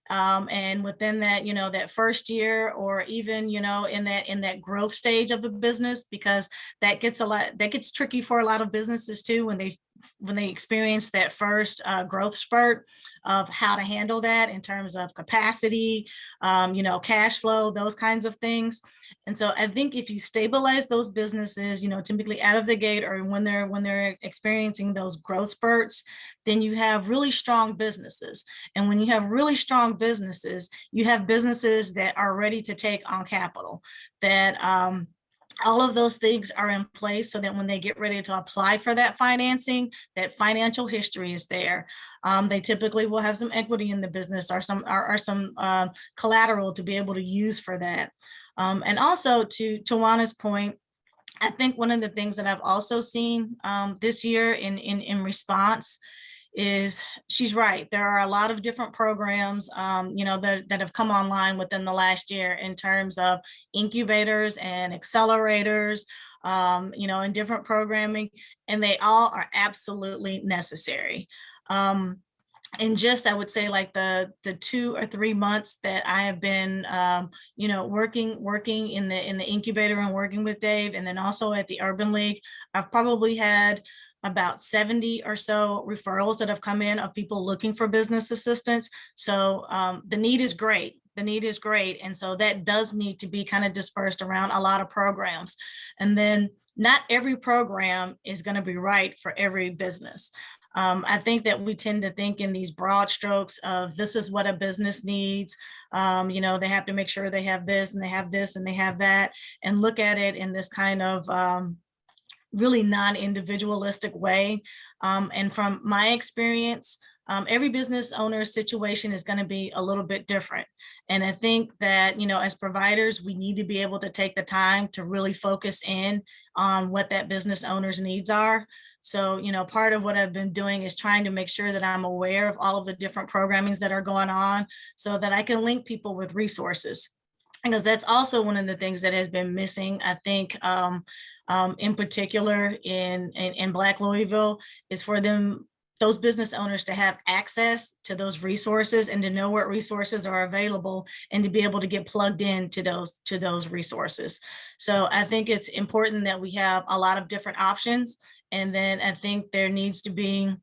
and within that, that first year, or even, in that growth stage of the business, because that gets tricky for a lot of businesses too, when they experience that first growth spurt of how to handle that in terms of capacity, cash flow, those kinds of things. And so I think if you stabilize those businesses, typically out of the gate or when they're experiencing those growth spurts, then you have really strong businesses. And when you have really strong businesses, you have businesses that are ready to take on capital, that all of those things are in place so that when they get ready to apply for that financing, that financial history is there. They typically will have some equity in the business or some collateral to be able to use for that. And also to Tawana's point, I think one of the things that I've also seen this year in response is she's right. There are a lot of different programs, that have come online within the last year in terms of incubators and accelerators, and different programming, and they all are absolutely necessary. And just, I would say, like the 2 or 3 months that I have been, working in the incubator and working with Dave, and then also at the Urban League, I've probably had about 70 or so referrals that have come in of people looking for business assistance. So the need is great. The need is great. And so that does need to be kind of dispersed around a lot of programs. And then not every program is going to be right for every business. I think that we tend to think in these broad strokes of this is what a business needs. They have to make sure they have this and they have this and they have that, and look at it in this kind of really non-individualistic way. And from my experience, every business owner's situation is going to be a little bit different. And I think that, as providers, we need to be able to take the time to really focus in on what that business owner's needs are. So, part of what I've been doing is trying to make sure that I'm aware of all of the different programmings that are going on so that I can link people with resources. Because that's also one of the things that has been missing, I think, in particular in Black Louisville, is for those business owners to have access to those resources and to know what resources are available and to be able to get plugged into those resources. So I think it's important that we have a lot of different options. And then I think there needs to be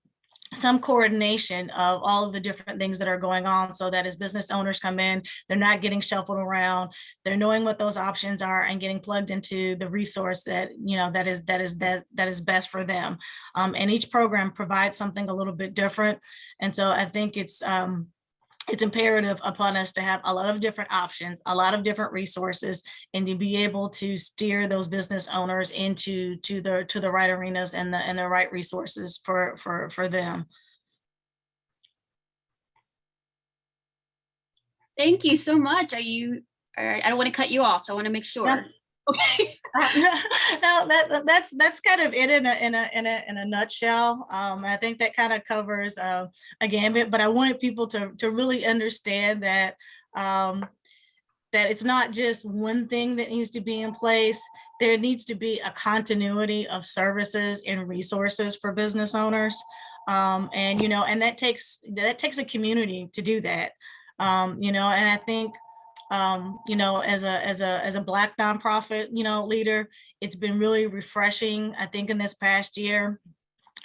some coordination of all of the different things that are going on so that as business owners come in, they're not getting shuffled around, they're knowing what those options are and getting plugged into the resource that, that is best for them. And each program provides something a little bit different. And so I think it's imperative upon us to have a lot of different options, a lot of different resources, and to be able to steer those business owners into the right arenas and the right resources for them. Thank you so much. I don't want to cut you off, so I want to make sure. Yeah. Okay. No, that's kind of it in a nutshell. I think that kind of covers a gambit, but I wanted people to really understand that that it's not just one thing that needs to be in place. There needs to be a continuity of services and resources for business owners, and that takes a community to do that. And I think, as a Black nonprofit, leader, it's been really refreshing, I think, in this past year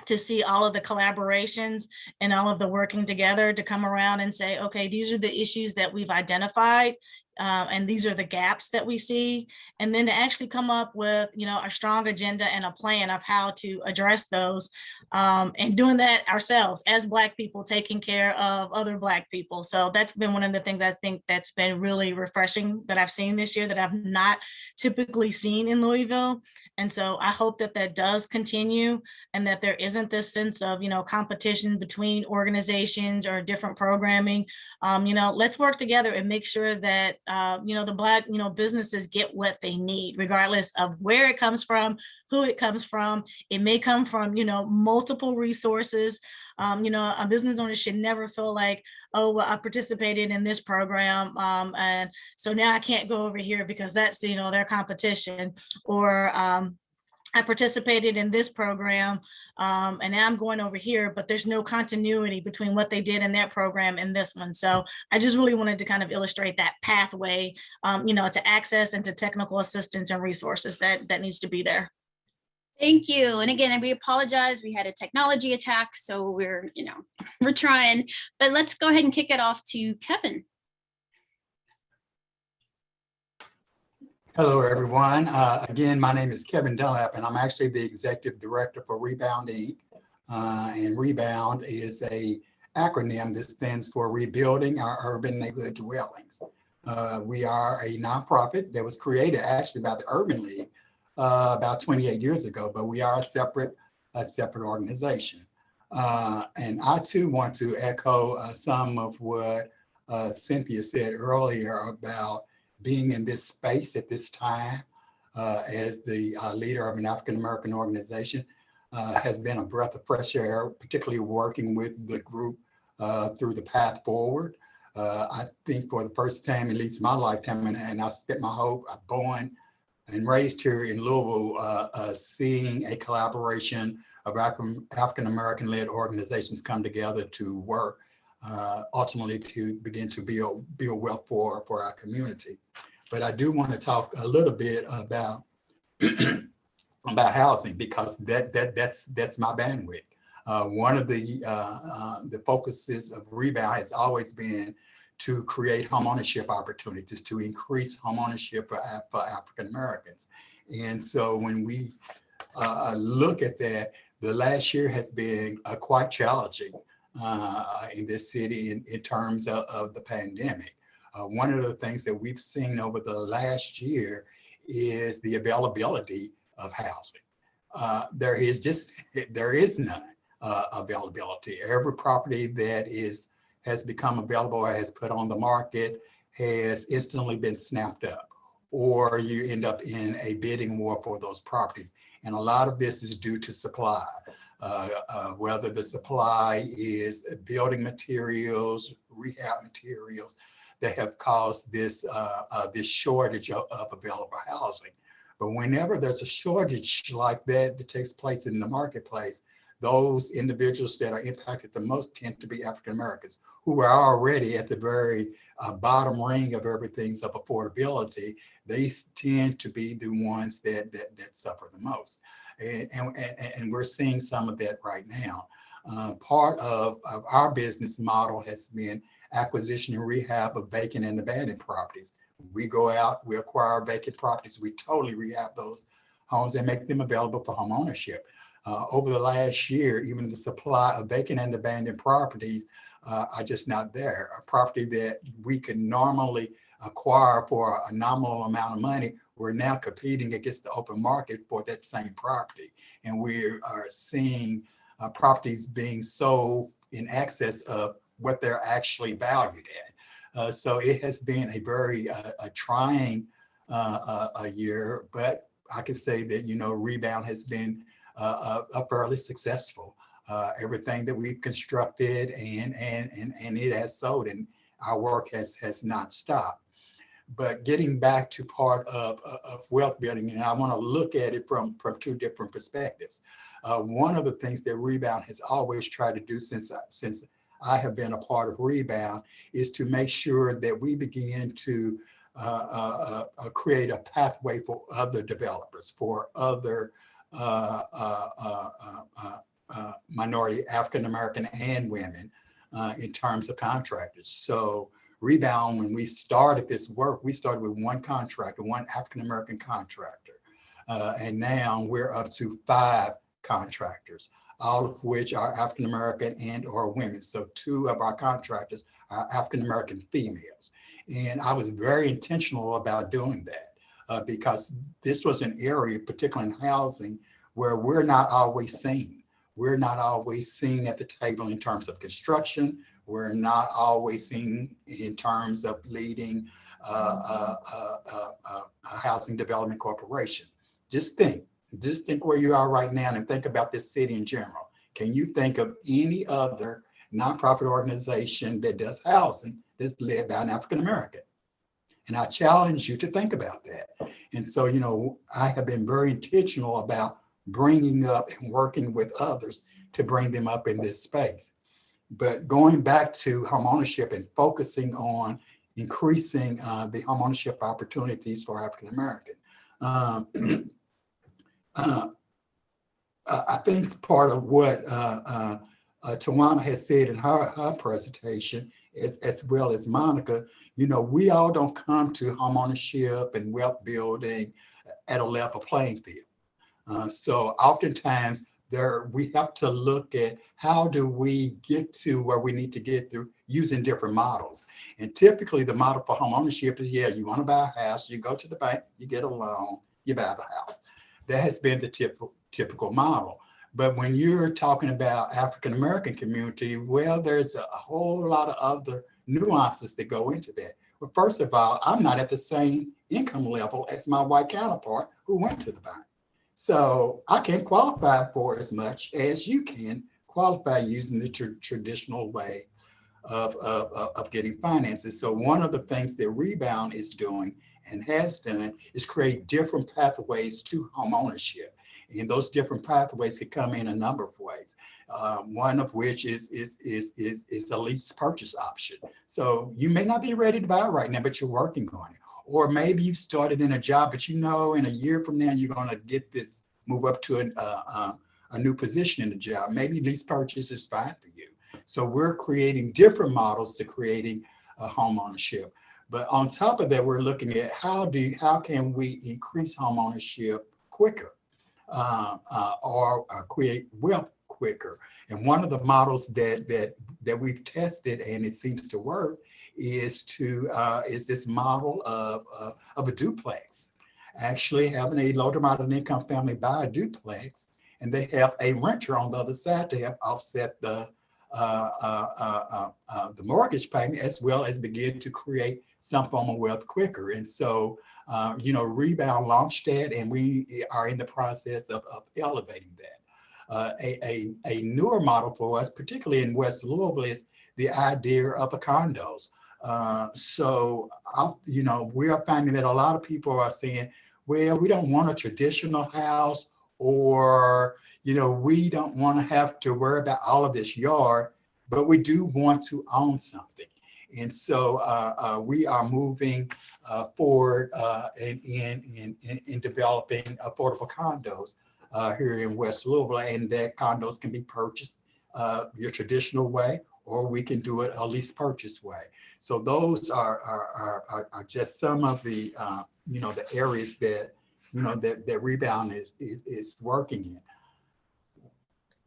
to see all of the collaborations and all of the working together to come around and say, okay, these are the issues that we've identified. And these are the gaps that we see, and then to actually come up with, a strong agenda and a plan of how to address those, and doing that ourselves as Black people, taking care of other Black people. So that's been one of the things I think that's been really refreshing that I've seen this year that I've not typically seen in Louisville. And so I hope that that does continue and that there isn't this sense of, competition between organizations or different programming. Let's work together and make sure that the Black, businesses get what they need, regardless of where it comes from, who it comes from. It may come from, multiple resources. A business owner should never feel like, oh, well, I participated in this program, and so now I can't go over here because that's, their competition, or I participated in this program, and now I'm going over here, but there's no continuity between what they did in that program and this one. So I just really wanted to kind of illustrate that pathway, to access and to technical assistance and resources that needs to be there. Thank you. And again, we apologize. We had a technology attack, so we're trying, but let's go ahead and kick it off to Kevin. Hello, everyone. Again, my name is Kevin Dunlap, and I'm actually the Executive Director for Rebound Inc. And Rebound is a acronym that stands for Rebuilding Our Urban Neighborhood Dwellings. We are a nonprofit that was created actually by the Urban League about 28 years ago, but we are a separate organization. And I too want to echo some of what Cynthia said earlier about being in this space at this time as the leader of an African-American organization has been a breath of fresh air, particularly working with the group through the path forward. I think for the first time, at least in my lifetime, and I spent my whole born and raised here in Louisville, seeing a collaboration of African-American led organizations come together to work ultimately to begin to build wealth for our community. But I do want to talk a little bit about about housing, because that's my bandwidth. One of the focuses of Rebound has always been to create homeownership opportunities, to increase homeownership for African Americans. And so when we look at that, the last year has been quite challenging in this city in terms of the pandemic. One of the things that we've seen over the last year is the availability of housing. There is none availability. Every property that has become available or has put on the market has instantly been snapped up, or you end up in a bidding war for those properties. And a lot of this is due to supply, whether the supply is building materials, rehab materials that have caused this shortage of available housing. But whenever there's a shortage like that takes place in the marketplace, those individuals that are impacted the most tend to be African Americans, who are already at the very bottom ring of everything of affordability. They tend to be the ones that suffer the most. And we're seeing some of that right now. Part of our business model has been acquisition and rehab of vacant and abandoned properties. We go out, we acquire vacant properties, we totally rehab those homes and make them available for home ownership. Over the last year, even the supply of vacant and abandoned properties are just not there. A property that we can normally acquire for a nominal amount of money, we're now competing against the open market for that same property. And we are seeing properties being sold in excess of what they're actually valued at. So it has been a very trying year, but I can say that, Rebound has been fairly successful. Everything that we've constructed and it has sold, and our work has not stopped. But getting back to part of wealth building, and I want to look at it from two different perspectives. One of the things that Rebound has always tried to do since I have been a part of Rebound is to make sure that we begin to create a pathway for other developers, for other minority, African American and women in terms of contractors. So Rebound, when we started this work, we started with one contractor, one African American contractor. And now we're up to 5 contractors, all of which are African American and or women. So 2 of our contractors are African American females. And I was very intentional about doing that because this was an area, particularly in housing, where we're not always seen. We're not always seen at the table in terms of construction. We're not always seen in terms of leading a housing development corporation. Just think where you are right now and think about this city in general. Can you think of any other nonprofit organization that does housing that's led by an African American? And I challenge you to think about that. And so, I have been very intentional about bringing up and working with others to bring them up in this space. But going back to homeownership and focusing on increasing the homeownership opportunities for African American. I think part of what Tawana has said in her presentation, as well as Monica, we all don't come to homeownership and wealth building at a level playing field. So oftentimes we have to look at how do we get to where we need to get through using different models. And typically the model for homeownership is, you want to buy a house, you go to the bank, you get a loan, you buy the house. That has been the typical model. But when you're talking about African-American community, well, there's a whole lot of other nuances that go into that. Well, first of all, I'm not at the same income level as my white counterpart who went to the bank. So I can't qualify for as much as you can qualify using the traditional way of getting finances. So one of the things that Rebound is doing and has done is create different pathways to home ownership. And those different pathways could come in a number of ways. One of which is a lease purchase option. So you may not be ready to buy right now, but you're working on it. Or maybe you've started in a job, but in a year from now, you're going to get this, move up to a new position in the job. Maybe lease purchase is fine for you. So we're creating different models to creating home ownership. But on top of that, we're looking at how can we increase home ownership quicker or create wealth quicker. And one of the models that we've tested and it seems to work is this model of a duplex. Actually having a low to moderate income family buy a duplex, and they have a renter on the other side to help offset the mortgage payment, as well as begin to create some form of wealth quicker. And so, Rebound launched that, and we are in the process of elevating that. A newer model for us, particularly in West Louisville, is the idea of the condos. We are finding that a lot of people are saying, well, we don't want a traditional house, or, we don't want to have to worry about all of this yard, but we do want to own something. And so we are moving forward in developing affordable condos here in West Louisville, and that condos can be purchased your traditional way, or we can do it a lease purchase way. So those are just some of the the areas that that Rebound is working in.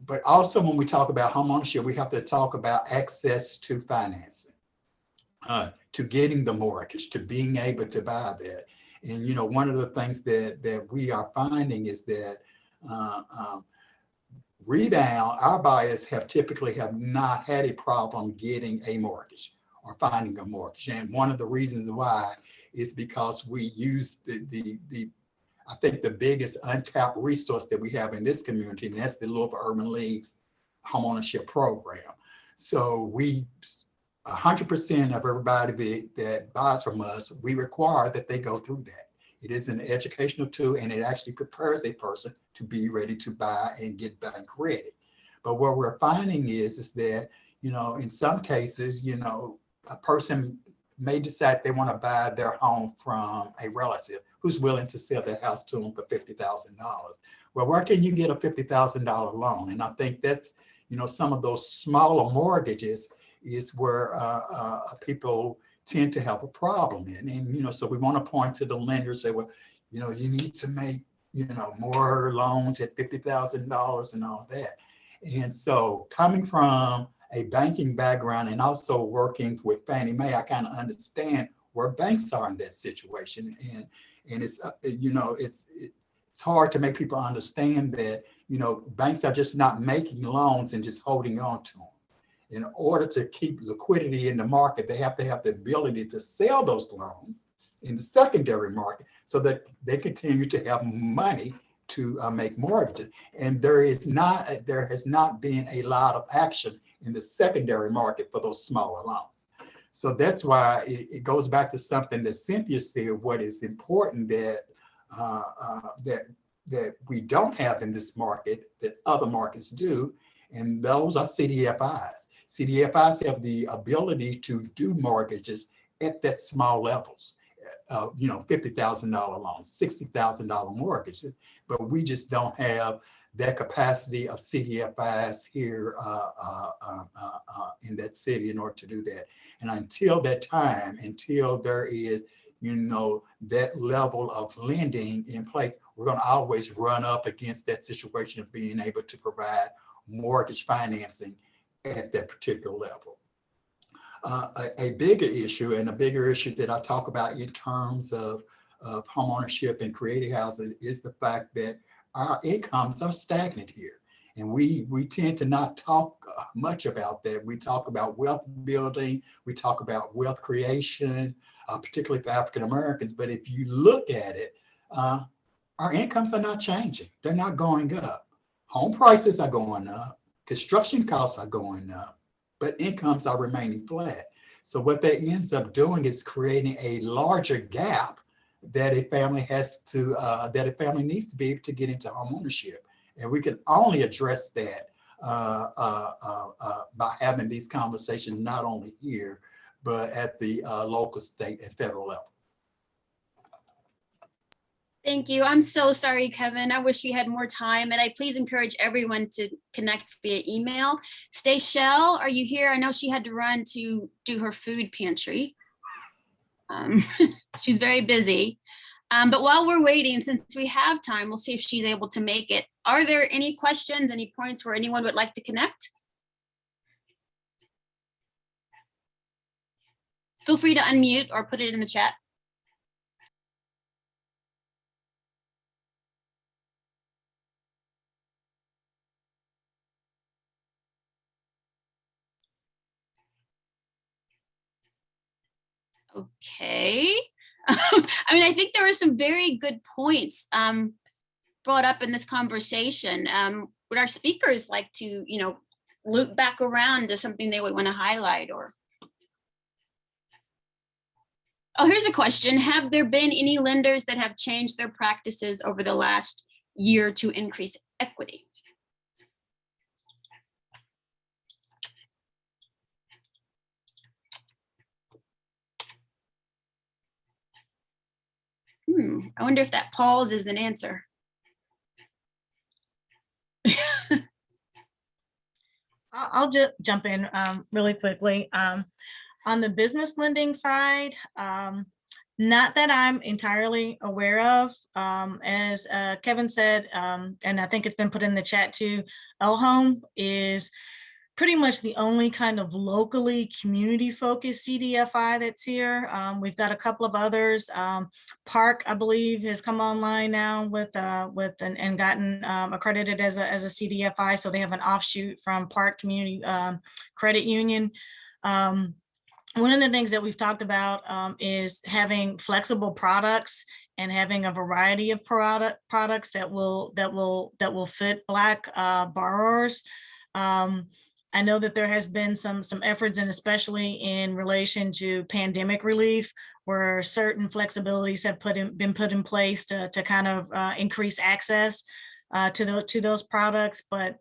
But also when we talk about homeownership, we have to talk about access to financing, to getting the mortgage, to being able to buy that. And one of the things that we are finding is that Rebound, our buyers typically have not had a problem getting a mortgage or finding a mortgage. And one of the reasons why is because we use I think the biggest untapped resource that we have in this community, and that's the Louisville Urban League's homeownership program. So 100% of everybody that buys from us, we require that they go through that. It is an educational tool, and it actually prepares a person to be ready to buy and get bank ready. But what we're finding is that, in some cases, a person may decide they want to buy their home from a relative who's willing to sell their house to them for $50,000. Well, where can you get a $50,000 loan? And I think that's, some of those smaller mortgages is where people tend to have a problem in. And, so we want to point to the lenders, say, well, you need to make, more loans at $50,000 and all that. And so coming from a banking background and also working with Fannie Mae, I kind of understand where banks are in that situation. And it's, it's hard to make people understand that, banks are just not making loans and just holding on to them. In order to keep liquidity in the market, they have to have the ability to sell those loans in the secondary market so that they continue to have money to make mortgages. And there has not been a lot of action in the secondary market for those smaller loans. So that's why it goes back to something that Cynthia said, what is important that we don't have in this market that other markets do, and those are CDFIs. CDFIs have the ability to do mortgages at that small levels, $50,000 loans, $60,000 mortgages, but we just don't have that capacity of CDFIs here in that city in order to do that. And until that time, until there is, that level of lending in place, we're going to always run up against that situation of being able to provide mortgage financing at that particular level. A bigger issue, and a bigger issue that I talk about in terms of homeownership and creative housing, is the fact that our incomes are stagnant here. And we tend to not talk much about that. We talk about wealth building, we talk about wealth creation, particularly for African Americans. But if you look at it, our incomes are not changing. They're not going up. Home prices are going up. Construction costs are going up, but incomes are remaining flat. So what that ends up doing is creating a larger gap that a family needs to be able to get into home ownership. And we can only address that by having these conversations, not only here, but at the local, state, and federal level. Thank you. I'm so sorry, Kevin. I wish we had more time, and I please encourage everyone to connect via email. Stachelle, are you here? I know she had to run to do her food pantry. She's very busy. But while we're waiting, since we have time, we'll see if she's able to make it. Are there any questions, any points where anyone would like to connect? Feel free to unmute or put it in the chat. Okay. I mean, I think there were some very good points brought up in this conversation. Would our speakers like to, loop back around to something they would want to highlight? Or, oh, here's a question. Have there been any lenders that have changed their practices over the last year to increase equity? I wonder if that pause is an answer. I'll just jump in really quickly. On the business lending side, not that I'm entirely aware of. As Kevin said, and I think it's been put in the chat too, L-Home is pretty much the only kind of locally community-focused CDFI that's here. We've got a couple of others. Park, I believe, has come online now with and gotten accredited as a CDFI. So they have an offshoot from Park Community Credit Union. One of the things that we've talked about is having flexible products and having a variety of products that will fit Black borrowers. I know that there has been some efforts, and especially in relation to pandemic relief, where certain flexibilities have been put in place to kind of increase access to those products. But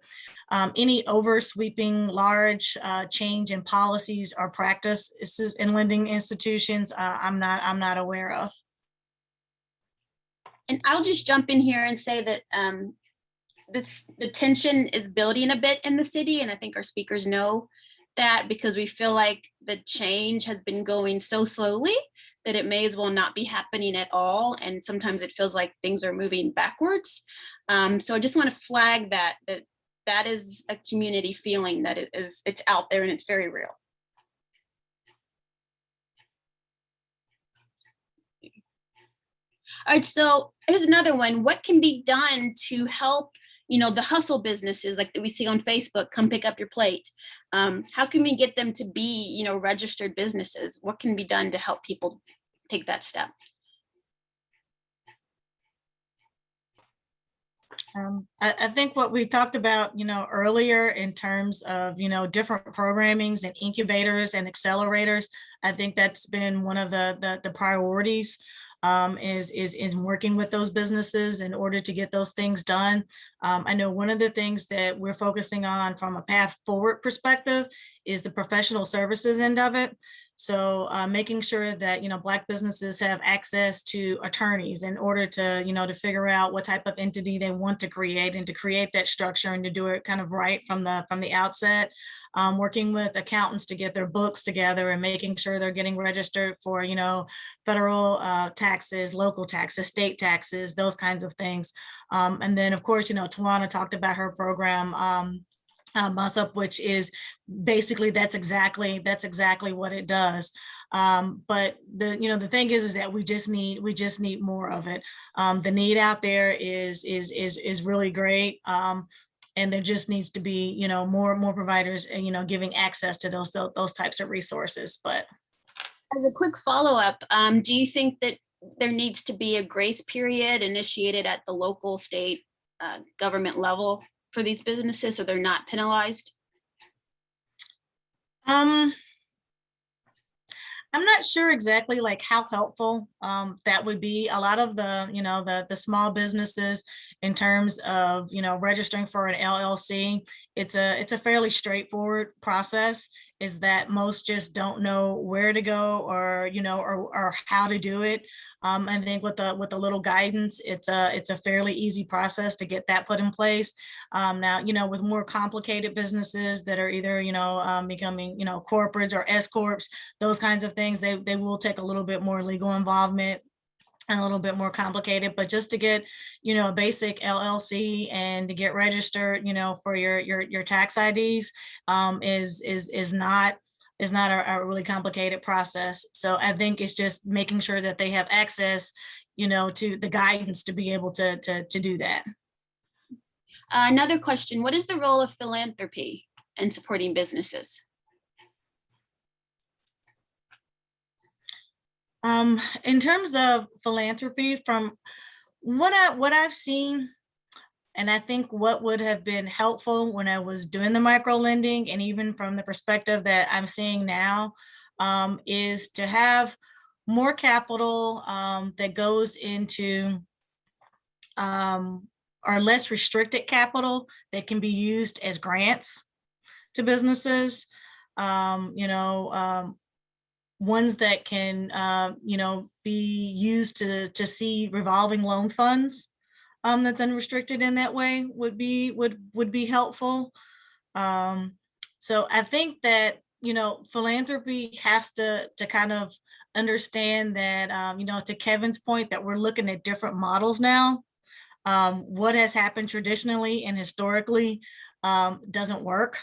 any oversweeping large change in policies or practices in lending institutions, I'm not aware of. And I'll just jump in here and say that the tension is building a bit in the city, and I think our speakers know that, because we feel like the change has been going so slowly that it may as well not be happening at all, and sometimes it feels like things are moving backwards. So I just want to flag that is a community feeling, that it's out there and it's very real. All right, so here's another one. What can be done to help the hustle businesses like that we see on Facebook, come pick up your plate? How can we get them to be, registered businesses? What can be done to help people take that step? I think what we talked about, earlier in terms of, different programmings and incubators and accelerators, I think that's been one of the priorities. Is working with those businesses in order to get those things done. I know one of the things that we're focusing on from a path forward perspective is the professional services end of it. So making sure that, Black businesses have access to attorneys in order to, to figure out what type of entity they want to create and to create that structure and to do it kind of right from the outset. Working with accountants to get their books together and making sure they're getting registered for, federal taxes, local taxes, state taxes, those kinds of things. And then, of course, Tawana talked about her program, Up, which is basically that's exactly what it does. But the thing is that we just need more of it. The need out there is really great. And there just needs to be, more providers, giving access to those types of resources. But as a quick follow-up, do you think that there needs to be a grace period initiated at the local, state, government level for these businesses so they're not penalized? I'm not sure exactly like how helpful that would be. A lot of the small businesses in terms of registering for an LLC, it's a fairly straightforward process. Is that most just don't know where to go or or how to do it. I think with a little guidance, it's a fairly easy process to get that put in place. Now, with more complicated businesses that are either becoming corporates or S corps, those kinds of things, they will take a little bit more legal involvement and a little bit more complicated. But just to get a basic LLC and to get registered for your tax IDs is not a really complicated process. So I think it's just making sure that they have access to the guidance to be able to do that. Another question, what is the role of philanthropy in supporting businesses? In terms of philanthropy, from what I've seen, and I think what would have been helpful when I was doing the micro lending, and even from the perspective that I'm seeing now, is to have more capital that goes into or less restricted capital that can be used as grants to businesses. Ones that can, be used to see revolving loan funds that's unrestricted in that way would be helpful. So I think that, philanthropy has to kind of understand that, to Kevin's point, that we're looking at different models now. What has happened traditionally and historically doesn't work.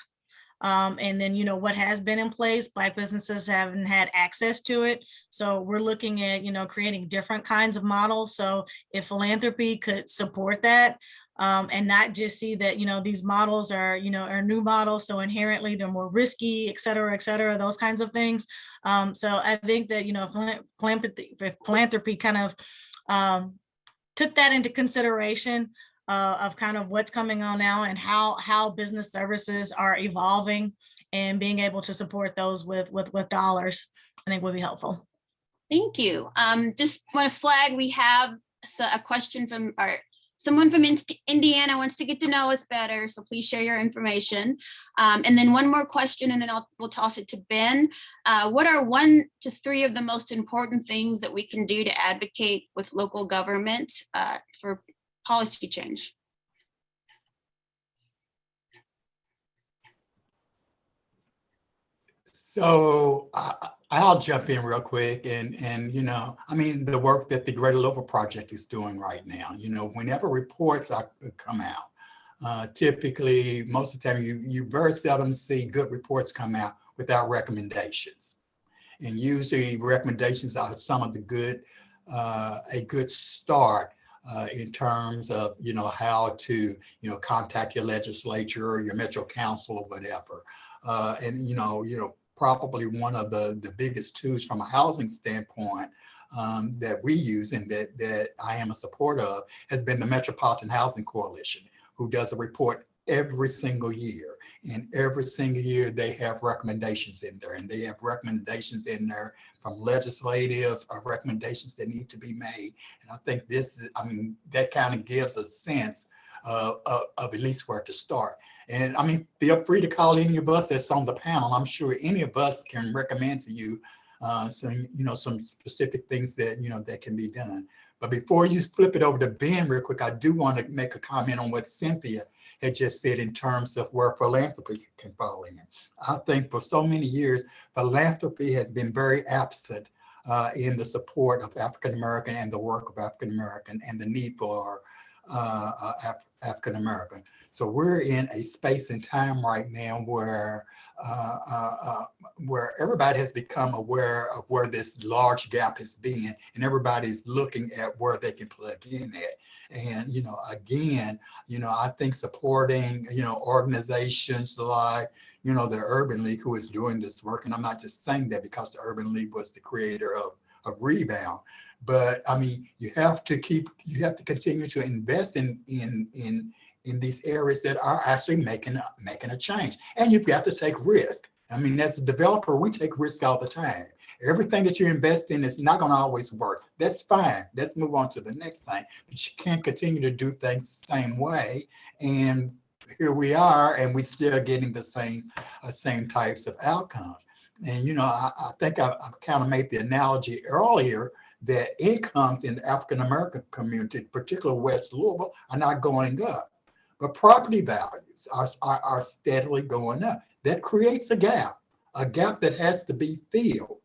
And then, what has been in place, Black businesses haven't had access to it. So we're looking at, creating different kinds of models. So if philanthropy could support that and not just see that, these models are new models. So inherently they're more risky, et cetera, those kinds of things. So I think that, philanthropy kind of took that into consideration of kind of what's coming on now and how business services are evolving, and being able to support those with dollars, I think would be helpful. Thank you. Just want to flag, we have a question from someone from Indiana wants to get to know us better, so please share your information. And then one more question, and then we'll toss it to Ben. What are 1 to 3 of the most important things that we can do to advocate with local government for policy change? So I'll jump in real quick and I mean, the work that the Greater Louisville Project is doing right now, whenever reports come out, typically most of the time you very seldom see good reports come out without recommendations. And usually recommendations are some of the a good start in terms of, how to, contact your legislature or your metro council or whatever. And, probably one of the biggest tools from a housing standpoint that we use and that I am a supporter of has been the Metropolitan Housing Coalition, who does a report every single year. And every single year they have recommendations in there, and they have recommendations in there from legislative recommendations that need to be made. And I think that kind of gives a sense of at least where to start. And feel free to call any of us that's on the panel. I'm sure any of us can recommend to you So, some specific things that, that can be done. But before you flip it over to Ben real quick, I do want to make a comment on what Cynthia had just said in terms of where philanthropy can fall in. I think for so many years, philanthropy has been very absent in the support of African American and the work of African American and the need for African American. So we're in a space and time right now where everybody has become aware of where this large gap has been, and everybody's looking at where they can plug in at. And again, I think supporting organizations like the Urban League, who is doing this work, and I'm not just saying that because the Urban League was the creator of Rebound, but I mean, you have to continue to invest in these areas that are actually making a change. And you've got to take risk. I mean, as a developer, we take risk all the time. Everything that you invest in is not going to always work. That's fine. Let's move on to the next thing. But you can't continue to do things the same way. And here we are, and we're still getting the same types of outcomes. And I think I kind of made the analogy earlier that incomes in the African American community, particularly West Louisville, are not going up, but property values are steadily going up. That creates a gap that has to be filled.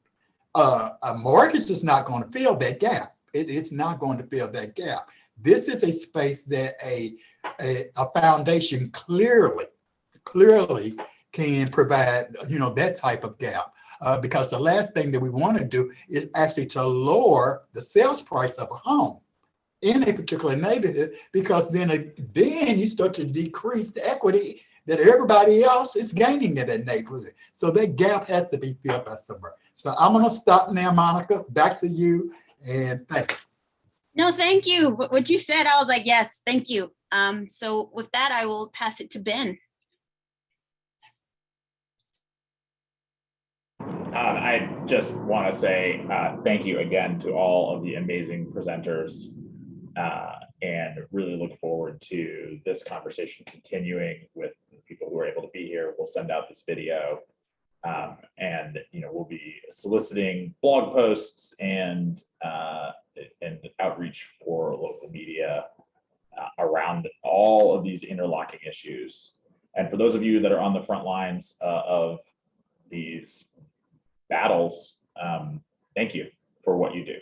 A mortgage is not going to fill that gap. It's not going to fill that gap. This is a space that a foundation clearly can provide, that type of gap. Because the last thing that we want to do is actually to lower the sales price of a home in a particular neighborhood, because then you start to decrease the equity that everybody else is gaining in that neighborhood. So that gap has to be filled by somewhere. So I'm going to stop now, Monica. Back to you, and thank you. No, thank you. What you said, I was like, yes, thank you. So with that, I will pass it to Ben. I just want to say thank you again to all of the amazing presenters, and really look forward to this conversation continuing with the people who are able to be here. We'll send out this video, and we'll be soliciting blog posts and outreach for local media around all of these interlocking issues. And for those of you that are on the front lines of these battles, thank you for what you do.